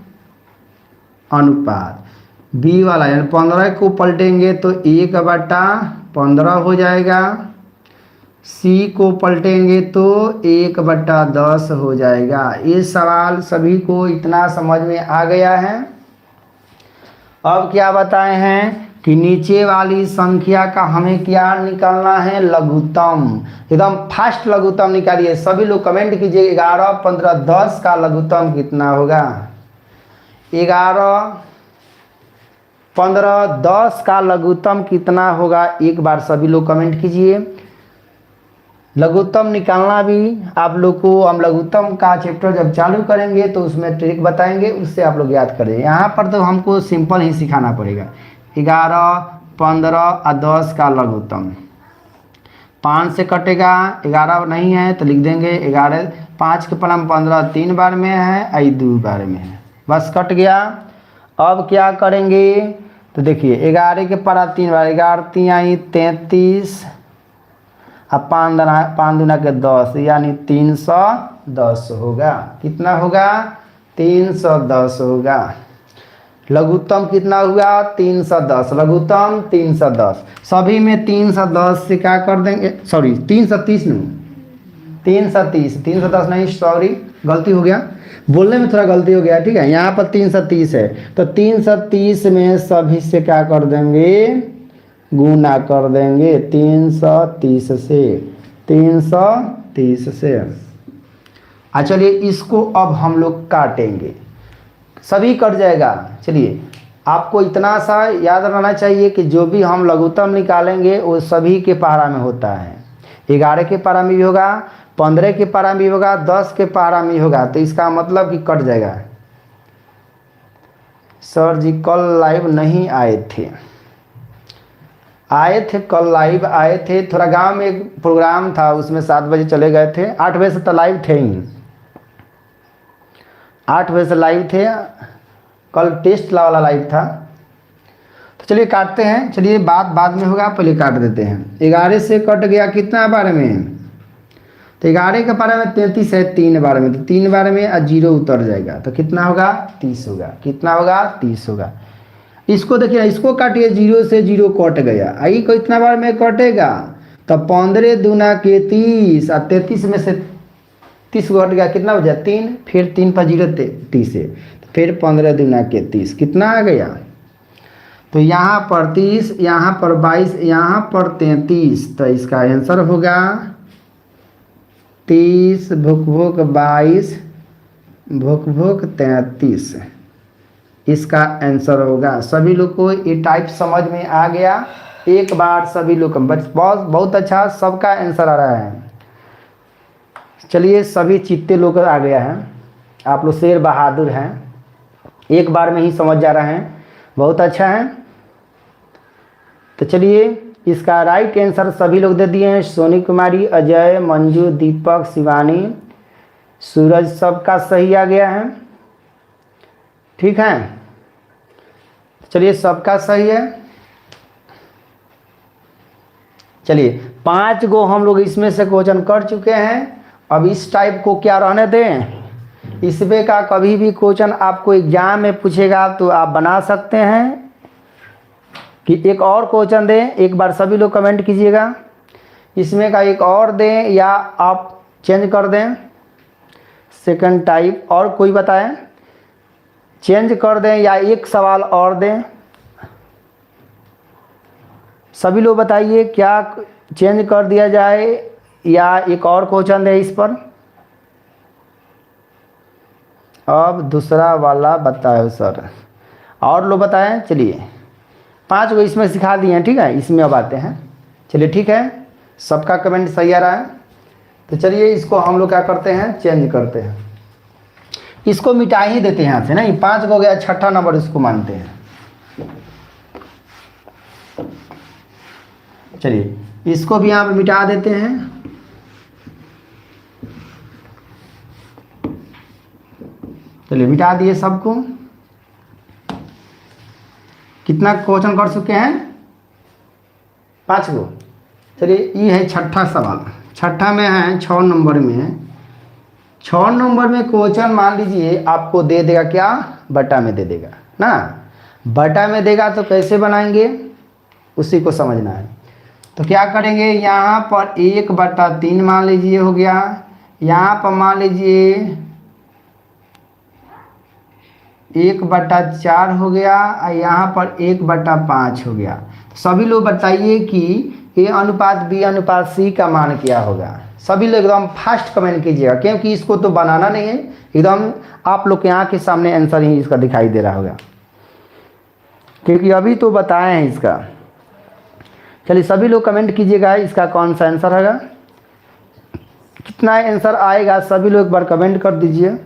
अनुपात B वाला, यानी 15 को पलटेंगे तो 1/15 हो जाएगा। C को पलटेंगे तो 1/10 हो जाएगा। ये सवाल सभी को इतना समझ में आ गया है। अब क्या बताए हैं कि नीचे वाली संख्या का हमें क्या निकालना है, लघुत्तम। एकदम फास्ट लघुत्तम निकालिए। सभी लोग कमेंट कीजिए 11, 15, 10 का लघुत्तम कितना होगा। 11, 15, 10 का लघुत्तम कितना होगा, एक बार सभी लोग कमेंट कीजिए। लघुत्तम निकालना भी आप लोग को, हम लघुत्तम का चैप्टर जब चालू करेंगे तो उसमें ट्रिक बताएंगे, उससे आप लोग याद करें। यहाँ पर तो हमको सिंपल ही सिखाना पड़ेगा। 11, 15 और 10 का लघुत्तम 5 से कटेगा, 11 नहीं है तो लिख देंगे 11। 5 के पलम 15 3 बार में है, आई 2 बार में है, बस कट गया। अब क्या करेंगे तो देखिए 11 के परा 3 बार, 11 3 आई 33 अब 5 दूना के 10 यानी 310 होगा। कितना होगा, 310 होगा। लघुत्तम कितना हुआ, 310। लघुत्तम 310। सभी में 310 से क्या कर देंगे, सॉरी 330 नहीं, 310 नहीं, सॉरी गलती हो गया, बोलने में थोड़ा गलती हो गया, ठीक है। यहाँ पर 330 है तो 330 में सभी से क्या कर देंगे, गुना कर देंगे 330 से, 330 से। चलिए इसको अब हम लोग काटेंगे, सभी कट जाएगा। चलिए आपको इतना सा याद रहना चाहिए कि जो भी हम लघुत्तम निकालेंगे वो सभी के पारा में होता है। 11 के पारा में भी होगा, 15 के पारा में भी होगा, 10 के पारा में होगा। तो इसका मतलब कि कट जाएगा। सर जी कल लाइव नहीं आए थे, कल लाइव आए थे, थोड़ा गांव में एक प्रोग्राम था उसमें 7 बजे चले गए थे। 8 बजे से तो लाइव थे ही, 8 बजे से लाइव थे। कल टेस्ट वाला लाइव था। तो चलिए काटते हैं। चलिए बाद में होगा, पहले काट देते हैं। 11 से कट गया कितना बार में, तो 11 के बारे में 33 है 3 बार में, तो 3 बार में 0 उतर जाएगा तो कितना होगा, 30 होगा। कितना होगा, 30 होगा। इसको देखिए, इसको काटिए, 0 से 0 कट गया। आई को इतना बार में कटेगा तो 15 दूना के 30 और 33 में से 30 कट गया, कितना हो जाए 3, फिर 3 पर 0 30 है, फिर 15 दूना के 30 कितना आ गया। तो यहाँ पर 30, यहाँ पर 22, यहाँ पर 33। तो इसका आंसर होगा 30 भुक 22 भुक 33। इसका आंसर होगा। सभी लोग को ये टाइप समझ में आ गया। एक बार सभी लोग बहुत अच्छा, सबका आंसर आ रहा है। चलिए सभी चित्ते लोग आ गया है। आप लोग शेर बहादुर हैं, एक बार में ही समझ जा रहे हैं, बहुत अच्छा है। तो चलिए इसका राइट आंसर सभी लोग दे दिए हैं, सोनी कुमारी, अजय, मंजू, दीपक, शिवानी, सूरज, सबका सही आ गया है। ठीक है, चलिए सबका सही है। चलिए 5 गो हम लोग इसमें से क्वेश्चन कर चुके हैं। अब इस टाइप को क्या रहने दें, इसमें का कभी भी क्वेश्चन आपको एग्जाम में पूछेगा तो आप बना सकते हैं कि एक और क्वेश्चन दें। एक बार सभी लोग कमेंट कीजिएगा, इसमें का एक और दें या आप चेंज कर दें। सेकंड टाइप और कोई बताएं, चेंज कर दें या एक सवाल और दें। सभी लोग बताइए क्या चेंज कर दिया जाए या एक और क्वेश्चन दें इस पर। अब दूसरा वाला बताओ सर, और लोग बताएं। चलिए 5 को इसमें सिखा दिए हैं, ठीक है। इसमें अब आते हैं, चलिए ठीक है, सबका कमेंट सही आ रहा है। तो चलिए इसको हम लोग क्या करते हैं, चेंज करते हैं, इसको मिटा ही देते हैं यहाँ से। नहीं 5 को हो गया, छठा नंबर इसको मानते हैं। चलिए इसको भी यहाँ पे मिटा देते हैं। चलिए मिटा दिए सबको। कितना क्वेश्चन कर चुके हैं, 5 को। चलिए ये है छठा सवाल, छठा में है 6 नंबर में। 6 नंबर में क्वेश्चन मान लीजिए आपको दे देगा क्या, बटा में दे देगा ना। बटा में देगा तो कैसे बनाएंगे उसी को समझना है। तो क्या करेंगे, यहाँ पर 1/3 मान लीजिए हो गया, यहाँ पर मान लीजिए 1/4 हो गया और यहाँ पर 1/5 हो गया। सभी लोग बताइए कि A अनुपात B अनुपात C का मान क्या होगा। सभी लोग एकदम फास्ट कमेंट कीजिएगा, क्योंकि इसको तो बनाना नहीं है, एकदम आप लोग के यहाँ के सामने आंसर ही इसका दिखाई दे रहा होगा, क्योंकि अभी तो बताए हैं इसका। चलिए सभी लोग कमेंट कीजिएगा इसका कौन सा आंसर होगा, कितना आंसर आएगा सभी लोग एक बार कमेंट कर दीजिए।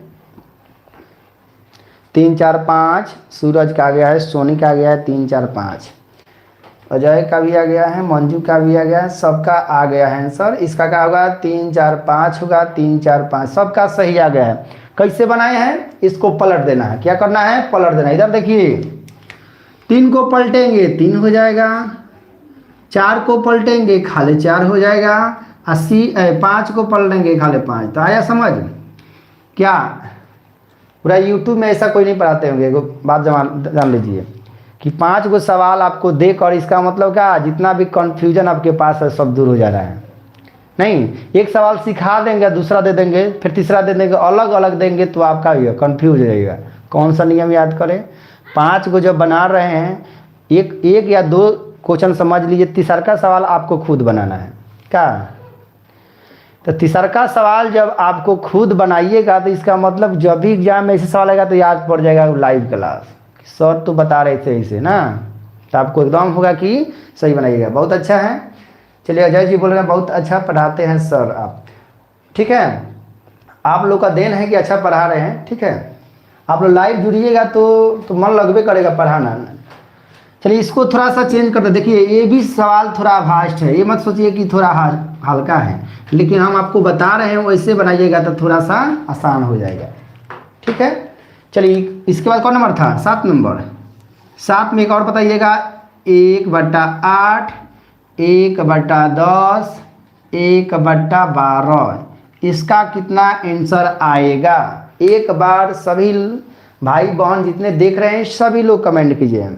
3 4 5 सूरज का आ गया है, सोनी का आ गया है 3 4 5, अजय का भी आ गया है, मंजू का भी आ गया है, सबका आ गया है आंसर। इसका क्या होगा, 3 4 5 होगा, 3 4 5 सबका सही आ गया है। कैसे बनाए हैं, इसको पलट देना है। क्या करना है, पलट देना है। इधर देखिए 3 को पलटेंगे 3 हो जाएगा, 4 को पलटेंगे खाली 4 हो जाएगा, 5 को पलटेंगे खाली 5। तो आया समझ क्या, पूरा यूट्यूब में ऐसा कोई नहीं पढ़ाते होंगे। एगो बात जान लीजिए कि 5 गो सवाल आपको देकर इसका मतलब क्या, जितना भी कन्फ्यूजन आपके पास है सब दूर हो जा रहा है। नहीं, एक सवाल सिखा देंगे, दूसरा दे देंगे, फिर तीसरा दे देंगे, अलग अलग देंगे तो आपका कन्फ्यूज हो जाएगा। कौन सा नियम याद करें, 5 को जब बना रहे हैं, एक या 2 क्वेश्चन समझ लीजिए, तीसरा का सवाल आपको खुद बनाना है क्या। तो तीसरा का सवाल जब आपको खुद बनाइएगा तो इसका मतलब जब भी एग्जाम में ऐसे सवाल आएगा तो याद पड़ जाएगा लाइव क्लास, सर तो बता रहे थे इसे ना, तो आपको एकदम होगा कि सही बनाइएगा। बहुत अच्छा है। चलिए अजय जी बोल रहे हैं बहुत अच्छा पढ़ाते हैं सर आप, ठीक है। आप लोग का देन है कि अच्छा पढ़ा रहे हैं, ठीक है। आप लोग लाइव जुड़िएगा तो मन लगबे करेगा पढ़ाना। चलिए इसको थोड़ा सा चेंज करते, देखिए ये भी सवाल थोड़ा वास्ट है, ये मत सोचिए कि थोड़ा हल्का है, लेकिन हम आपको बता रहे हैं वैसे बनाइएगा तो थोड़ा सा आसान हो जाएगा, ठीक है। चलिए इसके बाद कौन नंबर था, 7 नंबर। 7 में एक और बताइएगा, 1/8, 1/10, 1/12, इसका कितना आंसर आएगा। एक बार सभी भाई बहन जितने देख रहे हैं सभी लोग कमेंट कीजिए।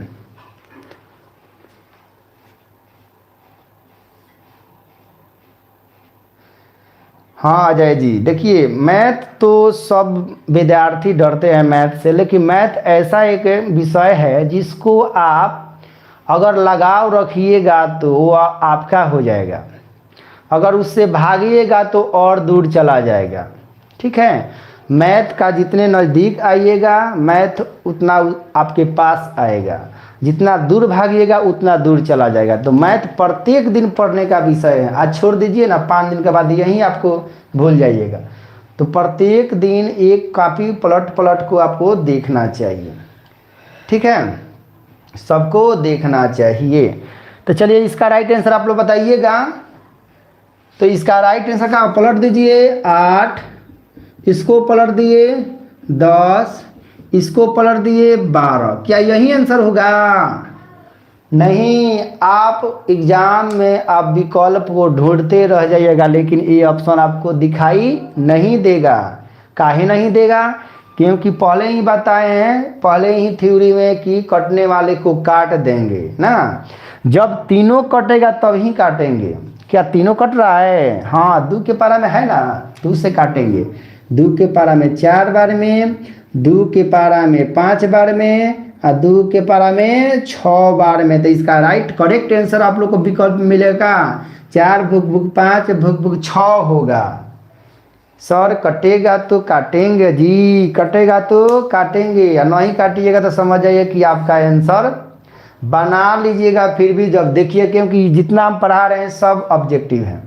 हाँ अजय जी, देखिए मैथ तो सब विद्यार्थी डरते हैं मैथ से, लेकिन मैथ ऐसा एक विषय है जिसको आप अगर लगाव रखिएगा तो वो आपका हो जाएगा, अगर उससे भागिएगा तो और दूर चला जाएगा, ठीक है। मैथ का जितने नज़दीक आइएगा मैथ उतना आपके पास आएगा, जितना दूर भागिएगा उतना दूर चला जाएगा। तो मैथ प्रत्येक दिन पढ़ने का विषय है। आज छोड़ दीजिए ना, 5 दिन के बाद यहीं आपको भूल जाइएगा। तो प्रत्येक दिन एक कॉपी पलट पलट को आपको देखना चाहिए, ठीक है, सबको देखना चाहिए। तो चलिए इसका राइट आंसर आप लोग बताइएगा। तो इसका राइट आंसर का पलट दीजिए 8, इसको पलट दिए 10, इसको पलट दिए 12। क्या यही आंसर होगा? नहीं, आप एग्जाम में आप विकल्प को ढूंढते रह जाइएगा, लेकिन ये ऑप्शन आपको दिखाई नहीं देगा। काहे नहीं देगा? क्योंकि पहले ही बताए हैं, पहले ही थ्योरी में कि कटने वाले को काट देंगे ना। जब तीनों कटेगा तब ही काटेंगे। क्या तीनों कट रहा है? हाँ, 2 के पारा में है ना, 2 से काटेंगे। 2 के पारा में 4 बार में, 2 के पारा में 5 बार में, और 2 के पारा में 6 बार में। तो इसका राइट करेक्ट आंसर आप लोग को विकल्प मिलेगा 4 भुक भुक 5 भुक भुक 6 होगा। सर कटेगा तो काटेंगे जी, कटेगा तो काटेंगे, या नहीं काटिएगा तो समझ जाइए कि आपका आंसर बना लीजिएगा। फिर भी जब देखिए, क्योंकि जितना हम पढ़ा रहे हैं सब ऑब्जेक्टिव है।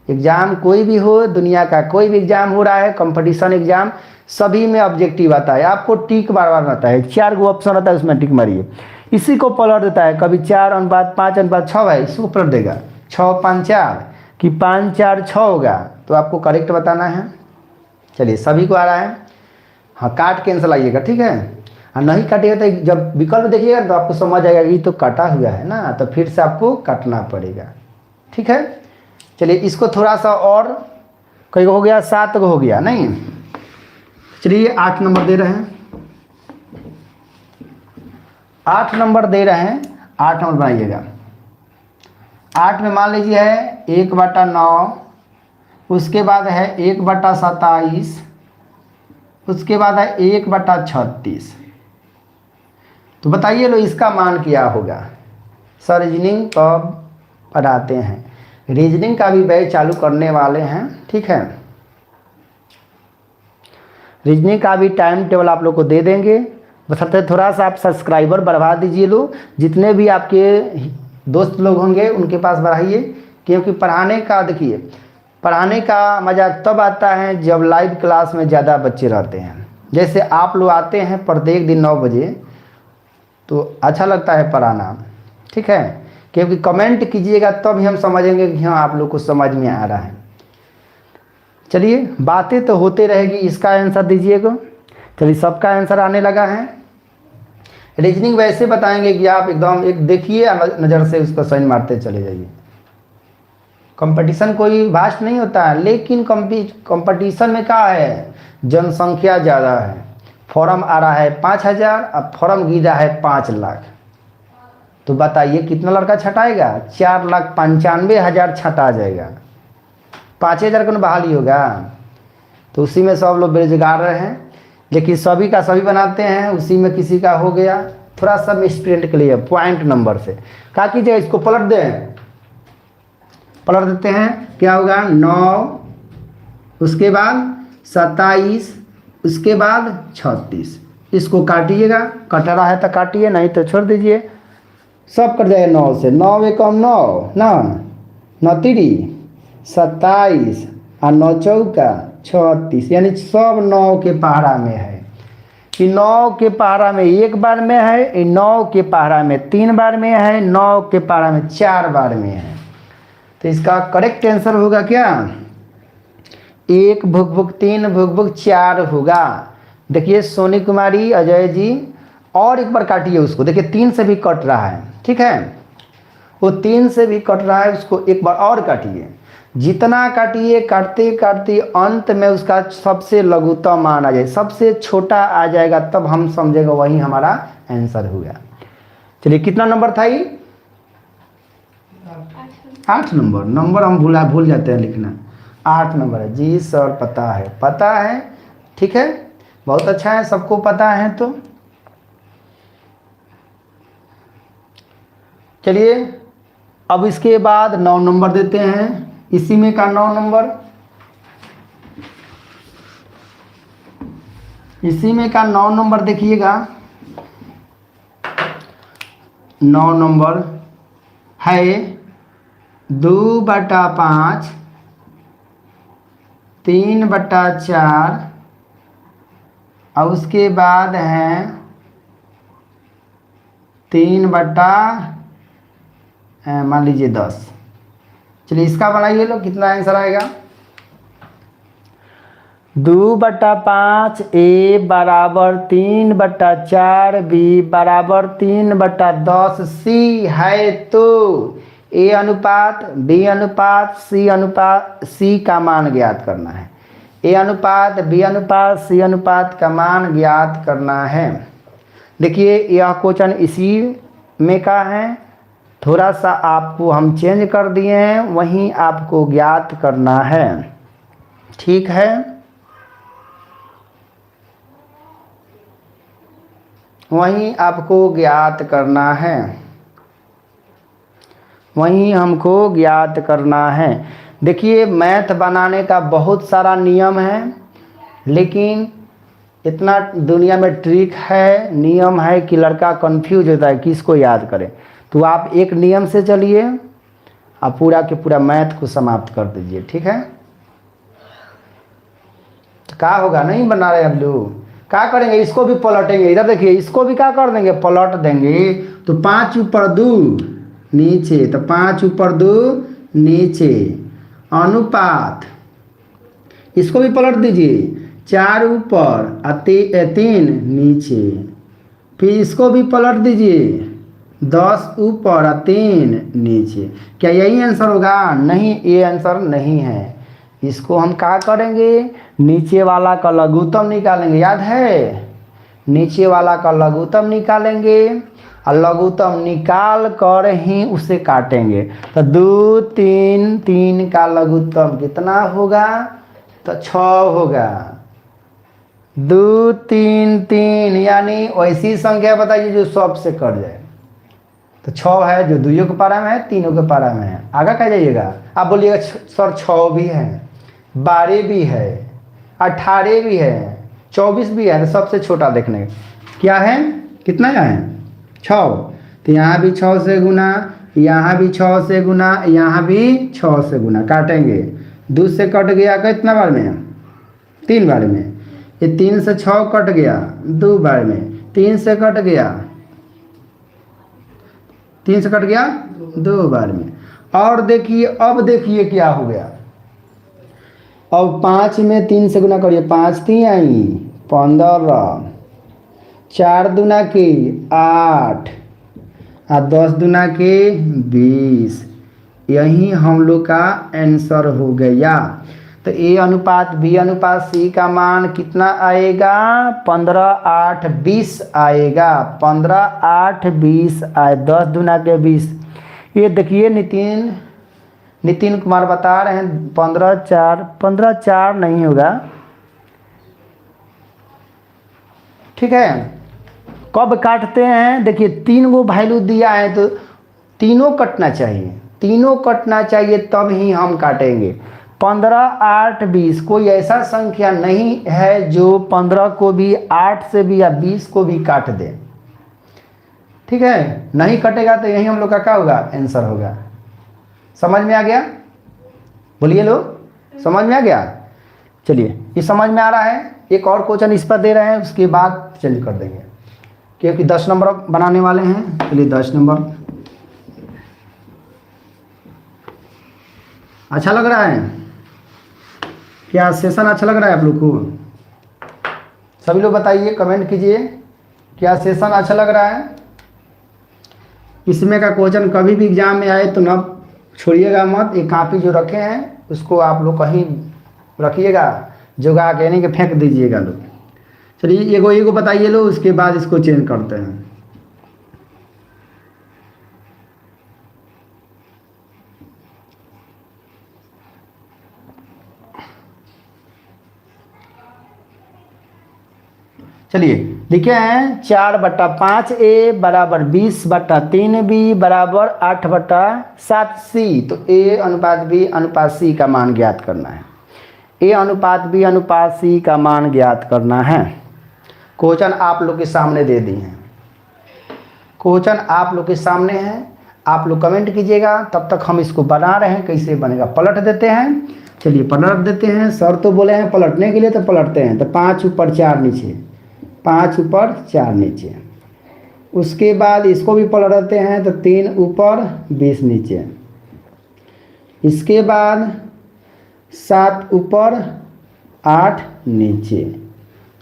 एग्जाम कोई भी हो, दुनिया का कोई भी एग्जाम हो रहा है, कंपटीशन एग्जाम, सभी में ऑब्जेक्टिव आता है। आपको टिक बार बार आता है, 4 गो ऑप्शन आता है, उसमें टिक मारिए। इसी को पलट देता है, कभी 4/5/5/6 है, इसको पलट देगा 6/5 4 कि 5/4 6 होगा। तो आपको करेक्ट बताना है। चलिए सभी को आ रहा है। हाँ, काट कैंसिल आइएगा, ठीक है। और नहीं काटिएगा तो जब विकल्प देखिएगा तो आपको समझ आएगा कि तो काटा हुआ है ना, तो फिर से आपको काटना पड़ेगा, ठीक है। चलिए इसको थोड़ा सा और, कई हो गया 7 हो गया नहीं। चलिए 8 नंबर दे रहे हैं, 8 नंबर दे रहे हैं, 8 नंबर बनाइएगा। 8 में मान लीजिए है 1/9, उसके बाद है 1/27, उसके बाद है 1/36। तो बताइए लो इसका मान क्या होगा। सर रीजनिंग कब पढ़ाते हैं? रीजनिंग का भी बैच चालू करने वाले हैं, ठीक है। रीजनिंग का भी टाइम टेबल आप लोग को दे देंगे, बशर्ते थोड़ा सा आप सब्सक्राइबर बढ़ा दीजिए लो। जितने भी आपके दोस्त लोग होंगे उनके पास बढ़ाइए, क्योंकि पढ़ाने का देखिए, पढ़ाने का मज़ा तब आता है जब लाइव क्लास में ज़्यादा बच्चे रहते हैं। जैसे आप लोग आते हैं प्रत्येक दिन 9 बजे, तो अच्छा लगता है पढ़ाना, ठीक है। क्योंकि कमेंट कीजिएगा तब ही हम समझेंगे कि हाँ आप लोग को समझ में आ रहा है। चलिए बातें तो होते रहेगी, इसका आंसर दीजिएगा। चलिए सबका आंसर आने लगा है। रीजनिंग वैसे बताएंगे कि आप एकदम एक देखिए, नज़र से उसको साइन मारते चले जाइए। कंपटीशन कोई भास्ट नहीं होता है, लेकिन कंपटीशन में क्या है, जनसंख्या ज़्यादा है। फॉर्म आ रहा है 5000, अब फॉर्म गिरा है 5 लाख। तो बताइए कितना लड़का छटाएगा? 4,95,000 छटा जाएगा, 5,000 को बहाली होगा। तो उसी में सब लोग बेरोजगार रहे हैं, लेकिन सभी का सभी बनाते हैं, उसी में किसी का हो गया। थोड़ा सा स्टूडेंट के लिए पॉइंट नंबर से क्या कीजिए, इसको पलट दें, पलट देते हैं। क्या होगा? 9, उसके बाद 27, उसके बाद 36। इसको काटिएगा, कट रहा है तो काटिए, नहीं तो छोड़ दीजिए। सब कट जाएगा 9 से। 9 एकम 9 ना, 9 3 27 और 9 चौका 36, यानी सब 9 के पहाड़ा में है। कि 9 के पहाड़ा में 1 बार में है, 9 के पहाड़ा में 3 बार में है, 9 के पहाड़ा में 4 बार में है। तो इसका करेक्ट आंसर होगा क्या? 1 भुक भुक 3 भुक भुक 4 होगा। देखिए सोनी कुमारी, अजय जी, और एक बार काटिए उसको। देखिए 3 से भी कट रहा है, ठीक है, वो 3 से भी कट रहा है, उसको एक बार और काटिए। जितना काटिए, काटते काटते अंत में उसका सबसे लघुतम मान आ जाए, सबसे छोटा आ जाएगा, तब हम समझेगा वही हमारा आंसर हुआ। चलिए कितना नंबर था ये? 8 नंबर। नंबर हम भूल जाते हैं लिखना। 8 नंबर है जी सर, पता है, पता है, ठीक है, बहुत अच्छा है, सबको पता है। तो चलिए अब इसके बाद 9 नंबर देते हैं, इसी में का 9 नंबर, इसी में का 9 नंबर देखिएगा। 9 नंबर है 2/5 3/4 और उसके बाद है 3 बटा मान लीजिए 10। चलिए इसका बनाइए लोग, कितना आंसर आएगा। 2/5 ए बराबर 3/4 बी बराबर 3/10 सी है तो ए अनुपात बी अनुपात सी का मान ज्ञात करना है। ए अनुपात बी अनुपात सी अनुपात का मान ज्ञात करना है। देखिए यह क्वेश्चन इसी में का है, थोड़ा सा आपको हम चेंज कर दिए हैं, वहीं आपको ज्ञात करना है। ठीक है, वहीं आपको ज्ञात करना है, वहीं हमको ज्ञात करना है। देखिए मैथ बनाने का बहुत सारा नियम है, लेकिन इतना दुनिया में ट्रिक है, नियम है कि लड़का कंफ्यूज होता है किसको याद करे। तो आप एक नियम से चलिए, आप पूरा के पूरा मैथ को समाप्त कर दीजिए। ठीक है, तो क्या होगा, नहीं बना रहे अब लोग, क्या करेंगे, इसको भी पलटेंगे। इधर देखिए, इसको भी क्या कर देंगे, पलट देंगे। तो 5 ऊपर 2 नीचे, तो 5 ऊपर 2 नीचे अनुपात, इसको भी पलट दीजिए, 4 ऊपर 3 नीचे, फिर इसको भी पलट दीजिए, 10 ऊपर 3 नीचे। क्या यही आंसर होगा? नहीं, ये आंसर नहीं है। इसको हम क्या करेंगे, नीचे वाला का लघुत्तम निकालेंगे। याद है, नीचे वाला का लघुत्तम निकालेंगे और लघुत्तम निकाल कर ही उसे काटेंगे। तो 2 3 3 का लघुत्तम कितना होगा, तो 6 होगा। 2 3 3 यानी वैसी संख्या बताइए जो सबसे कट जाए। तो 6 है जो 2 के पारा में है, 3 के पारा में है। आगे कह जाइएगा, आप बोलिएगा सर 6 भी है, 12 भी है, 18 भी है, 24 भी है। तो सबसे छोटा देखने क्या है, कितना है, 6। तो यहाँ भी 6 से गुना, यहाँ भी 6 से गुना, यहाँ भी 6 से गुना, काटेंगे। 2 से कट गया कितना बार में, 3 बार में। ये 3 से 6 कट गया 2 बार में, 3 से कट गया, 3 से कट गया 2 बार में। और देखिए, अब देखिए क्या हो गया। अब 5 में 3 से गुना करिए, 5 3 आई 15, 4 दूना के 8 और 10 दूना के 20। यही हम लोग का आंसर हो गया। तो ए अनुपात बी अनुपात सी का मान कितना आएगा, 15 8 20 आएगा। 15 8 20 आए, 10 दूना के 20। ये देखिए नितिन कुमार बता रहे हैं 15 4 नहीं होगा। ठीक है, कब काटते हैं, देखिए 3 गो वैल्यू दिया है तो तीनों कटना चाहिए, तीनों कटना चाहिए तब ही हम काटेंगे। 15 8 20, कोई ऐसा संख्या नहीं है जो 15 को भी 8 से भी या 20 को भी काट दे। ठीक है, नहीं कटेगा तो यही हम लोग का क्या होगा, आंसर होगा। समझ में आ गया? बोलिए लोग, समझ में आ गया? चलिए, ये समझ में आ रहा है। एक और क्वेश्चन इस पर दे रहे हैं, उसके बाद चेंज कर देंगे क्योंकि 10 नंबर बनाने वाले हैं। चलिए 10 नंबर अच्छा लग रहा है क्या? सेशन अच्छा लग रहा है आप लोग को? सभी लोग बताइए, कमेंट कीजिए, क्या सेशन अच्छा लग रहा है? इसमें का क्वेश्चन कभी भी एग्जाम में आए तो ना छोड़िएगा मत। एक कॉपी जो रखे हैं उसको आप लोग कहीं रखिएगा, जुगा के नहीं कि फेंक दीजिएगा लोग। चलिए एगो बताइए लो, उसके बाद इसको चेंज करते हैं। चलिए देखिए हैं, 4/5 ए बराबर 20/3 बी बराबर 8/7 सी। तो ए अनुपात बी अनुपात सी का मान ज्ञात करना है। ए अनुपात बी अनुपात सी का मान ज्ञात करना है। क्वेश्चन आप लोग के सामने दे दिए हैं, क्वेश्चन आप लोग के सामने हैं। आप लोग कमेंट कीजिएगा, तब तक हम इसको बना रहे हैं, कैसे बनेगा पलट देते हैं। चलिए पलट देते हैं, सर तो बोले हैं पलटने के लिए तो पलटते हैं। तो 5 ऊपर 4 नीचे, 5 ऊपर 4 नीचे। उसके बाद इसको भी पलटते हैं तो 3 ऊपर 20 नीचे। इसके बाद 7 ऊपर 8 नीचे।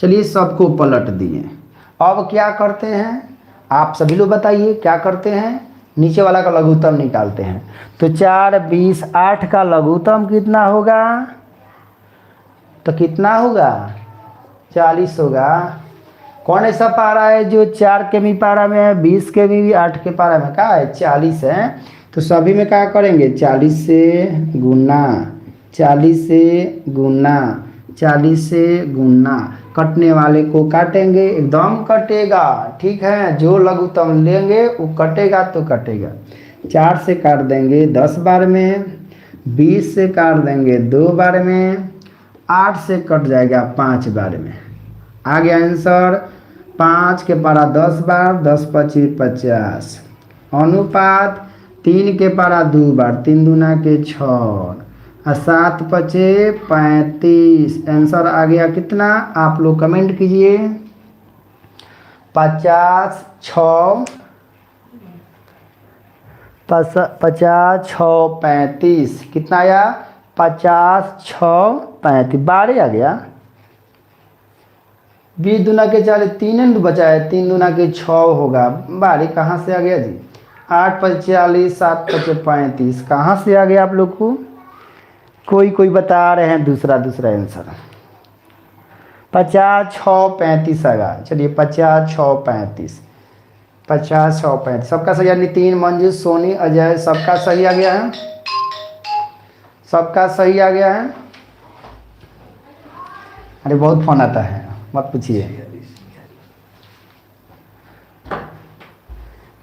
चलिए सबको पलट दिए। अब क्या करते हैं आप सभी लोग बताइए, क्या करते हैं? नीचे वाला का लघुत्तम निकालते हैं। तो 4 20 8 का लघुत्तम कितना होगा? तो कितना होगा? 40 होगा। कौन ऐसा पारा है जो 4 के भी पारा में है, 20 के भी 8 के पारा में क्या है? 40 है। तो सभी में क्या करेंगे? 40 से गुना, 40 से गुना, 40 से गुना। कटने वाले को काटेंगे, एकदम कटेगा, ठीक है। जो लघुत्तम लेंगे वो कटेगा तो कटेगा। 4 से काट देंगे 10 बार में, 20 से काट देंगे 2 बार में, 8 से कट जाएगा 5 बार में। आ गया आंसर। 5 के पारा 10 बार, 10 25 50। अनुपात 3 के पारा 2 बार, 3 दूना के 6 और 7 पचे 35। आंसर आ गया कितना? आप लोग कमेंट कीजिए। 50 6 35। कितना आया? 50 6 35, 12 आ गया। 20 दूना के 40, 3 बचा है, 3 दूना के 6 होगा। 12 कहाँ से आ गया जी? 8 5 40, 7 5 35 कहाँ से आ गया आप लोग को? कोई बता रहे हैं दूसरा आंसर। 50 6 35 आ गया। चलिए 50 6 35, 50 6 35 सबका सही है। नितिन मंजू सोनी अजय सबका सही आ गया है, सबका सही आ गया है। अरे बहुत फोन आता है, मत पूछिए।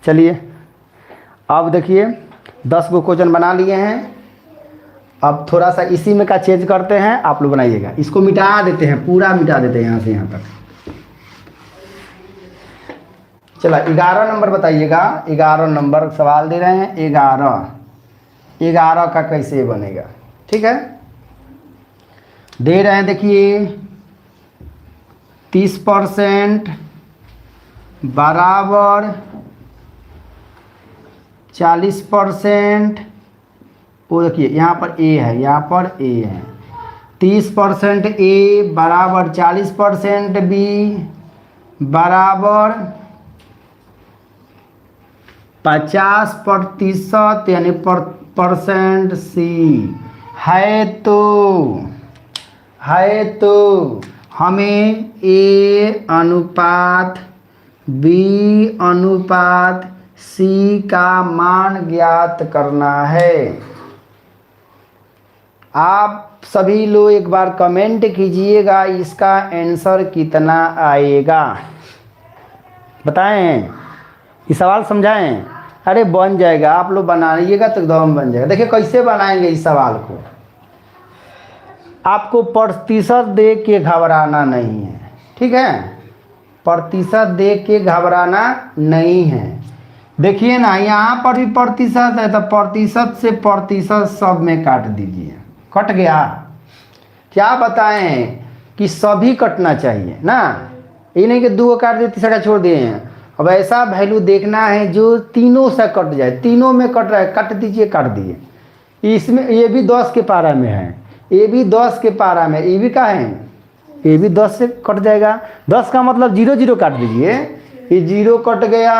चलिए अब देखिए 10 गो क्वेश्चन बना लिए हैं। अब थोड़ा सा इसी में का चेंज करते हैं, आप लोग बनाइएगा। इसको मिटा देते हैं, पूरा मिटा देते हैं यहाँ से यहाँ तक। चला 11 नंबर बताइएगा। 11 नंबर सवाल दे रहे हैं। 11 का कैसे बनेगा? ठीक है, दे रहे हैं देखिए 30% बराबर 40%। वो देखिए यहाँ पर ए है, यहाँ पर ए है। 30% ए बराबर 40% बी बराबर 50% यानी परसेंट सी है। तो हमें ए अनुपात बी अनुपात सी का मान ज्ञात करना है। आप सभी लोग एक बार कमेंट कीजिएगा इसका आंसर कितना आएगा, बताएं। ये सवाल समझाएं। अरे बन जाएगा, आप लोग बनाइएगा तो एकदम बन जाएगा। देखिए कैसे बनाएंगे इस सवाल को। आपको प्रतिशत दे के घबराना नहीं है, ठीक है। प्रतिशत दे के घबराना नहीं है। देखिए ना यहाँ पर भी प्रतिशत है तो प्रतिशत से प्रतिशत सब में काट दीजिए। कट गया। क्या बताएं कि सभी कटना चाहिए ना, ये नहीं कि 2 काट दिए तीसरा का छोड़ दिए हैं। अब ऐसा वैल्यू देखना है जो तीनों से कट जाए। तीनों में कट रहा है, काट दीजिए, काट दिए। इसमें ये भी 10 के पारा में है, ये भी 10 के पारा में, ये भी का है, ये भी 10 से कट जाएगा। 10 का मतलब 0 0 काट दीजिए। ये 0 कट गया,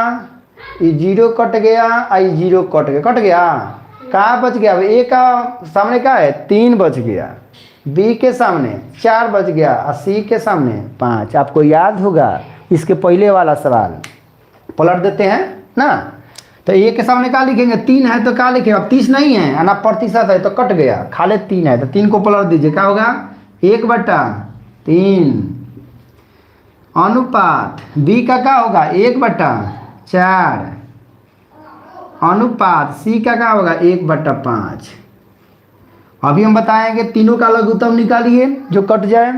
ये 0 कट गया, ये 0 कट गया। कट गया, कहाँ बच गया? ए का सामने क्या है? 3 बच गया। बी के सामने 4 बच गया और सी के सामने 5। आपको याद होगा इसके पहले वाला सवाल। पलट देते हैं ना। तो ए के सामने क्या लिखेंगे? 3 है तो क्या लिखेंगे? अब 30 नहीं है ना, प्रतिशत है तो कट गया। खाली 3 है तो 3 को पलट दीजिए, क्या होगा? 1/3 अनुपात बी का क्या होगा? 1/4 अनुपात सी का क्या होगा? 1/5। अभी हम बताएंगे तीनों का लघुत्तम निकालिए जो कट जाए।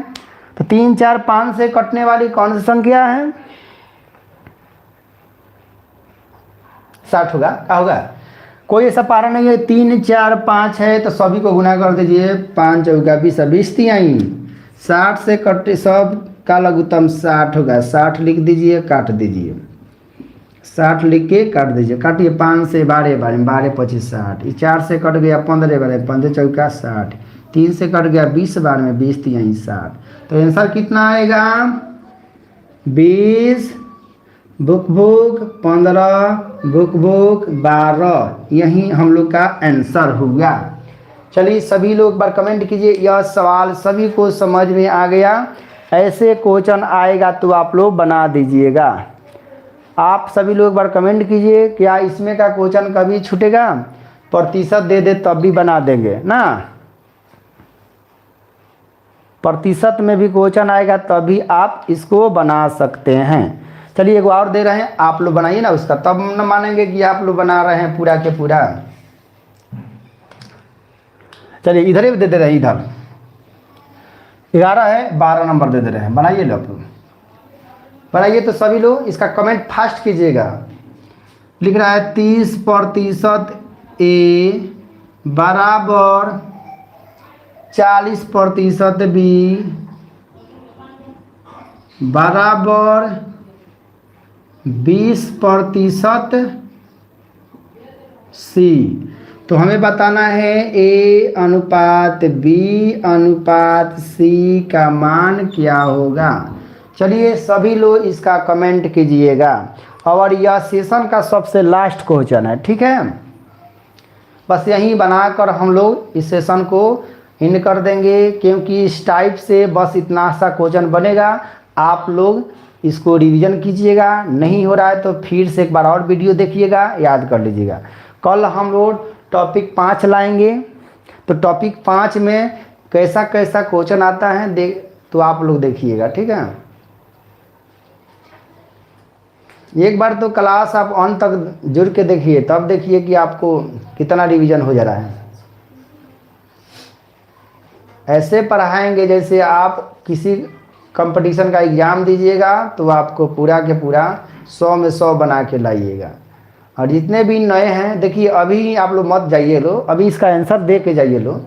तो 3 4 5 से कटने वाली कौन सी संख्या है? 60 होगा। क्या होगा? कोई ऐसा पारा नहीं है 3 4 5 है तो सभी को गुना कर दीजिए। 5 चौका 20, 20 तिहाई 60 से कटे सब का लघुत्तम 60 होगा। 60 लिख दीजिए, काट दीजिए। 60 लिख के काट दीजिए, काटिए। 5 से 12 12 12 25 60। 4 से कट गया 15 12 15 चौका 60। 3 से कट गया 20 12 20 तिहाई 60। तो आंसर कितना आएगा? 20 बुक बुक 15 बुक बुक 12। यही हम लोग का आंसर होगा। चलिए सभी लोग बार कमेंट कीजिए, यह सवाल सभी को समझ में आ गया। ऐसे क्वेश्चन आएगा तो आप लोग बना दीजिएगा। आप सभी लोग बार कमेंट कीजिए, क्या इसमें का क्वेश्चन कभी छूटेगा? प्रतिशत दे दे तब भी बना देंगे ना। प्रतिशत में भी क्वेश्चन आएगा तभी आप इसको बना सकते हैं। चलिए एक और दे रहे हैं, आप लोग बनाइए ना उसका, तब न मानेंगे कि आप लोग बना रहे हैं पूरा के पूरा। चलिए इधर ही दे रहे हैं, इधर 11 है 12 नंबर दे रहे हैं। बनाइए लो आप लोग, बनाइए। तो सभी लोग इसका कमेंट फास्ट कीजिएगा। लिख रहा है 30% ए बराबर 40% बी बराबर 20% सी। तो हमें बताना है ए अनुपात बी अनुपात सी का मान क्या होगा। चलिए सभी लोग इसका कमेंट कीजिएगा। और यह सेशन का सबसे लास्ट क्वेश्चन है, ठीक है। बस यहीं बनाकर हम लोग इस सेशन को इन कर देंगे, क्योंकि इस टाइप से बस इतना सा क्वेश्चन बनेगा। आप लोग इसको रिवीजन कीजिएगा, नहीं हो रहा है तो फिर से एक बार और वीडियो देखिएगा, याद कर लीजिएगा। कल हम लोग टॉपिक 5 लाएंगे, तो टॉपिक 5 में कैसा कैसा क्वेश्चन आता है तो आप लोग देखिएगा, ठीक है। एक बार तो क्लास आप अंत तक जुड़ के देखिए, तब देखिए कि आपको कितना रिवीजन हो जा रहा है। ऐसे पढ़ाएंगे जैसे आप किसी कंपटीशन का एग्ज़ाम दीजिएगा, तो आपको पूरा के पूरा 100 में 100 बना के लाइएगा। और जितने भी नए हैं, देखिए अभी आप लोग मत जाइए लो, अभी इसका आंसर दे के जाइए लो।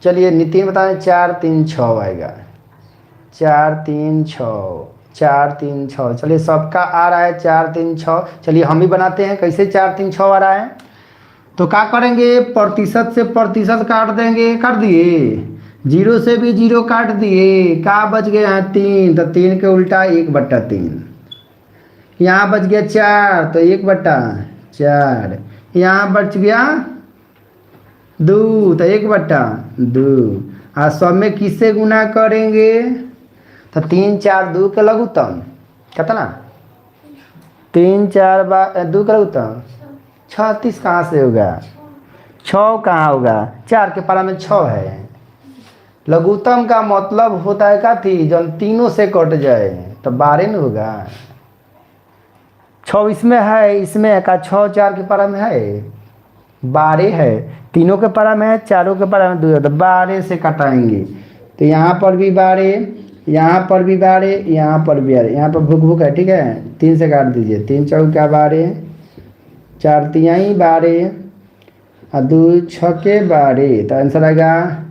चलिए नितिन बताएं 4 3 6 आएगा। 4 3 6 4 3 6। चलिए सबका आ रहा है 4 3 6। चलिए हम भी बनाते हैं, कैसे 4 3 6 आ रहा है। तो क्या करेंगे, प्रतिशत से प्रतिशत काट देंगे, काट दिए। 0 से भी 0 काट दिए, क्या बच गया है 3, तो 3 के उल्टा 1/3। यहाँ बच गया 4 तो 1/4। यहाँ बच गया 2 तो 1/2। और सब में किससे गुना करेंगे, तो 3 4 2 के लघुत्तम कितना, 3 4 2 का लघुत्तम 36 कहाँ से होगा, 6 कहाँ होगा, 4 के पारा में 6 है। लघुत्तम का मतलब होता है काथी, जब तीनों से कट जाए तो 12 न होगा। 6 इसमें है, इसमें है का 6 4 के पारा में है 12 है, तीनों के पारा में है, चारों के पारा में 2 है, तो 12 से कटाएंगे। तो यहाँ पर भी 12, यहाँ पर भी 12, यहाँ पर भी 12, यहाँ पर भुक भुक है, ठीक है। 3 से काट दीजिए, 3 चौका 12, 4 तिहाई 12 और 2 छके 12। तो आंसर आएगा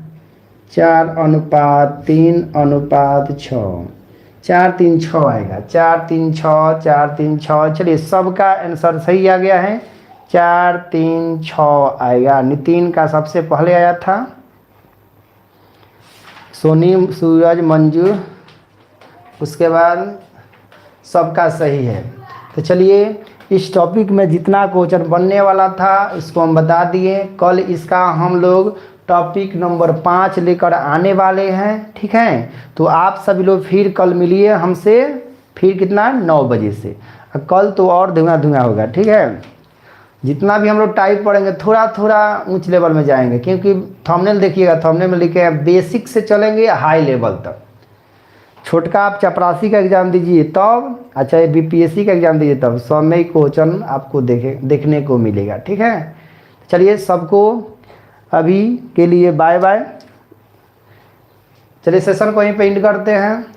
4:3:6। 4 3 6 आएगा, 4 3 6 4 3 6। चलिए सबका आंसर सही आ गया है, 4 3 6 आएगा। नितिन का सबसे पहले आया था, सोनी सूरज मंजू, उसके बाद सबका सही है। तो चलिए इस टॉपिक में जितना क्वेश्चन बनने वाला था इसको हम बता दिए। कल इसका हम लोग टॉपिक नंबर 5 लेकर आने वाले हैं, ठीक है। तो आप सभी लोग फिर कल मिलिए हमसे, फिर कितना 9 बजे से। कल तो और धुआं धुआं होगा, ठीक है। जितना भी हम लोग टाइप पढ़ेंगे थोड़ा थोड़ा ऊंच लेवल में जाएंगे, क्योंकि थंबनेल देखिएगा, थंबनेल में लिखे हैं बेसिक से चलेंगे हाई लेवल तक। छोटका आप चपरासी का एग्ज़ाम दीजिए तब, अच्छा बीपीएससी का एग्ज़ाम दीजिए तब, सब में ही क्वेश्चन आपको देखने को मिलेगा, ठीक है। चलिए सबको अभी के लिए बाय बाय। चलिए सेशन को यहीं पे एंड करते हैं।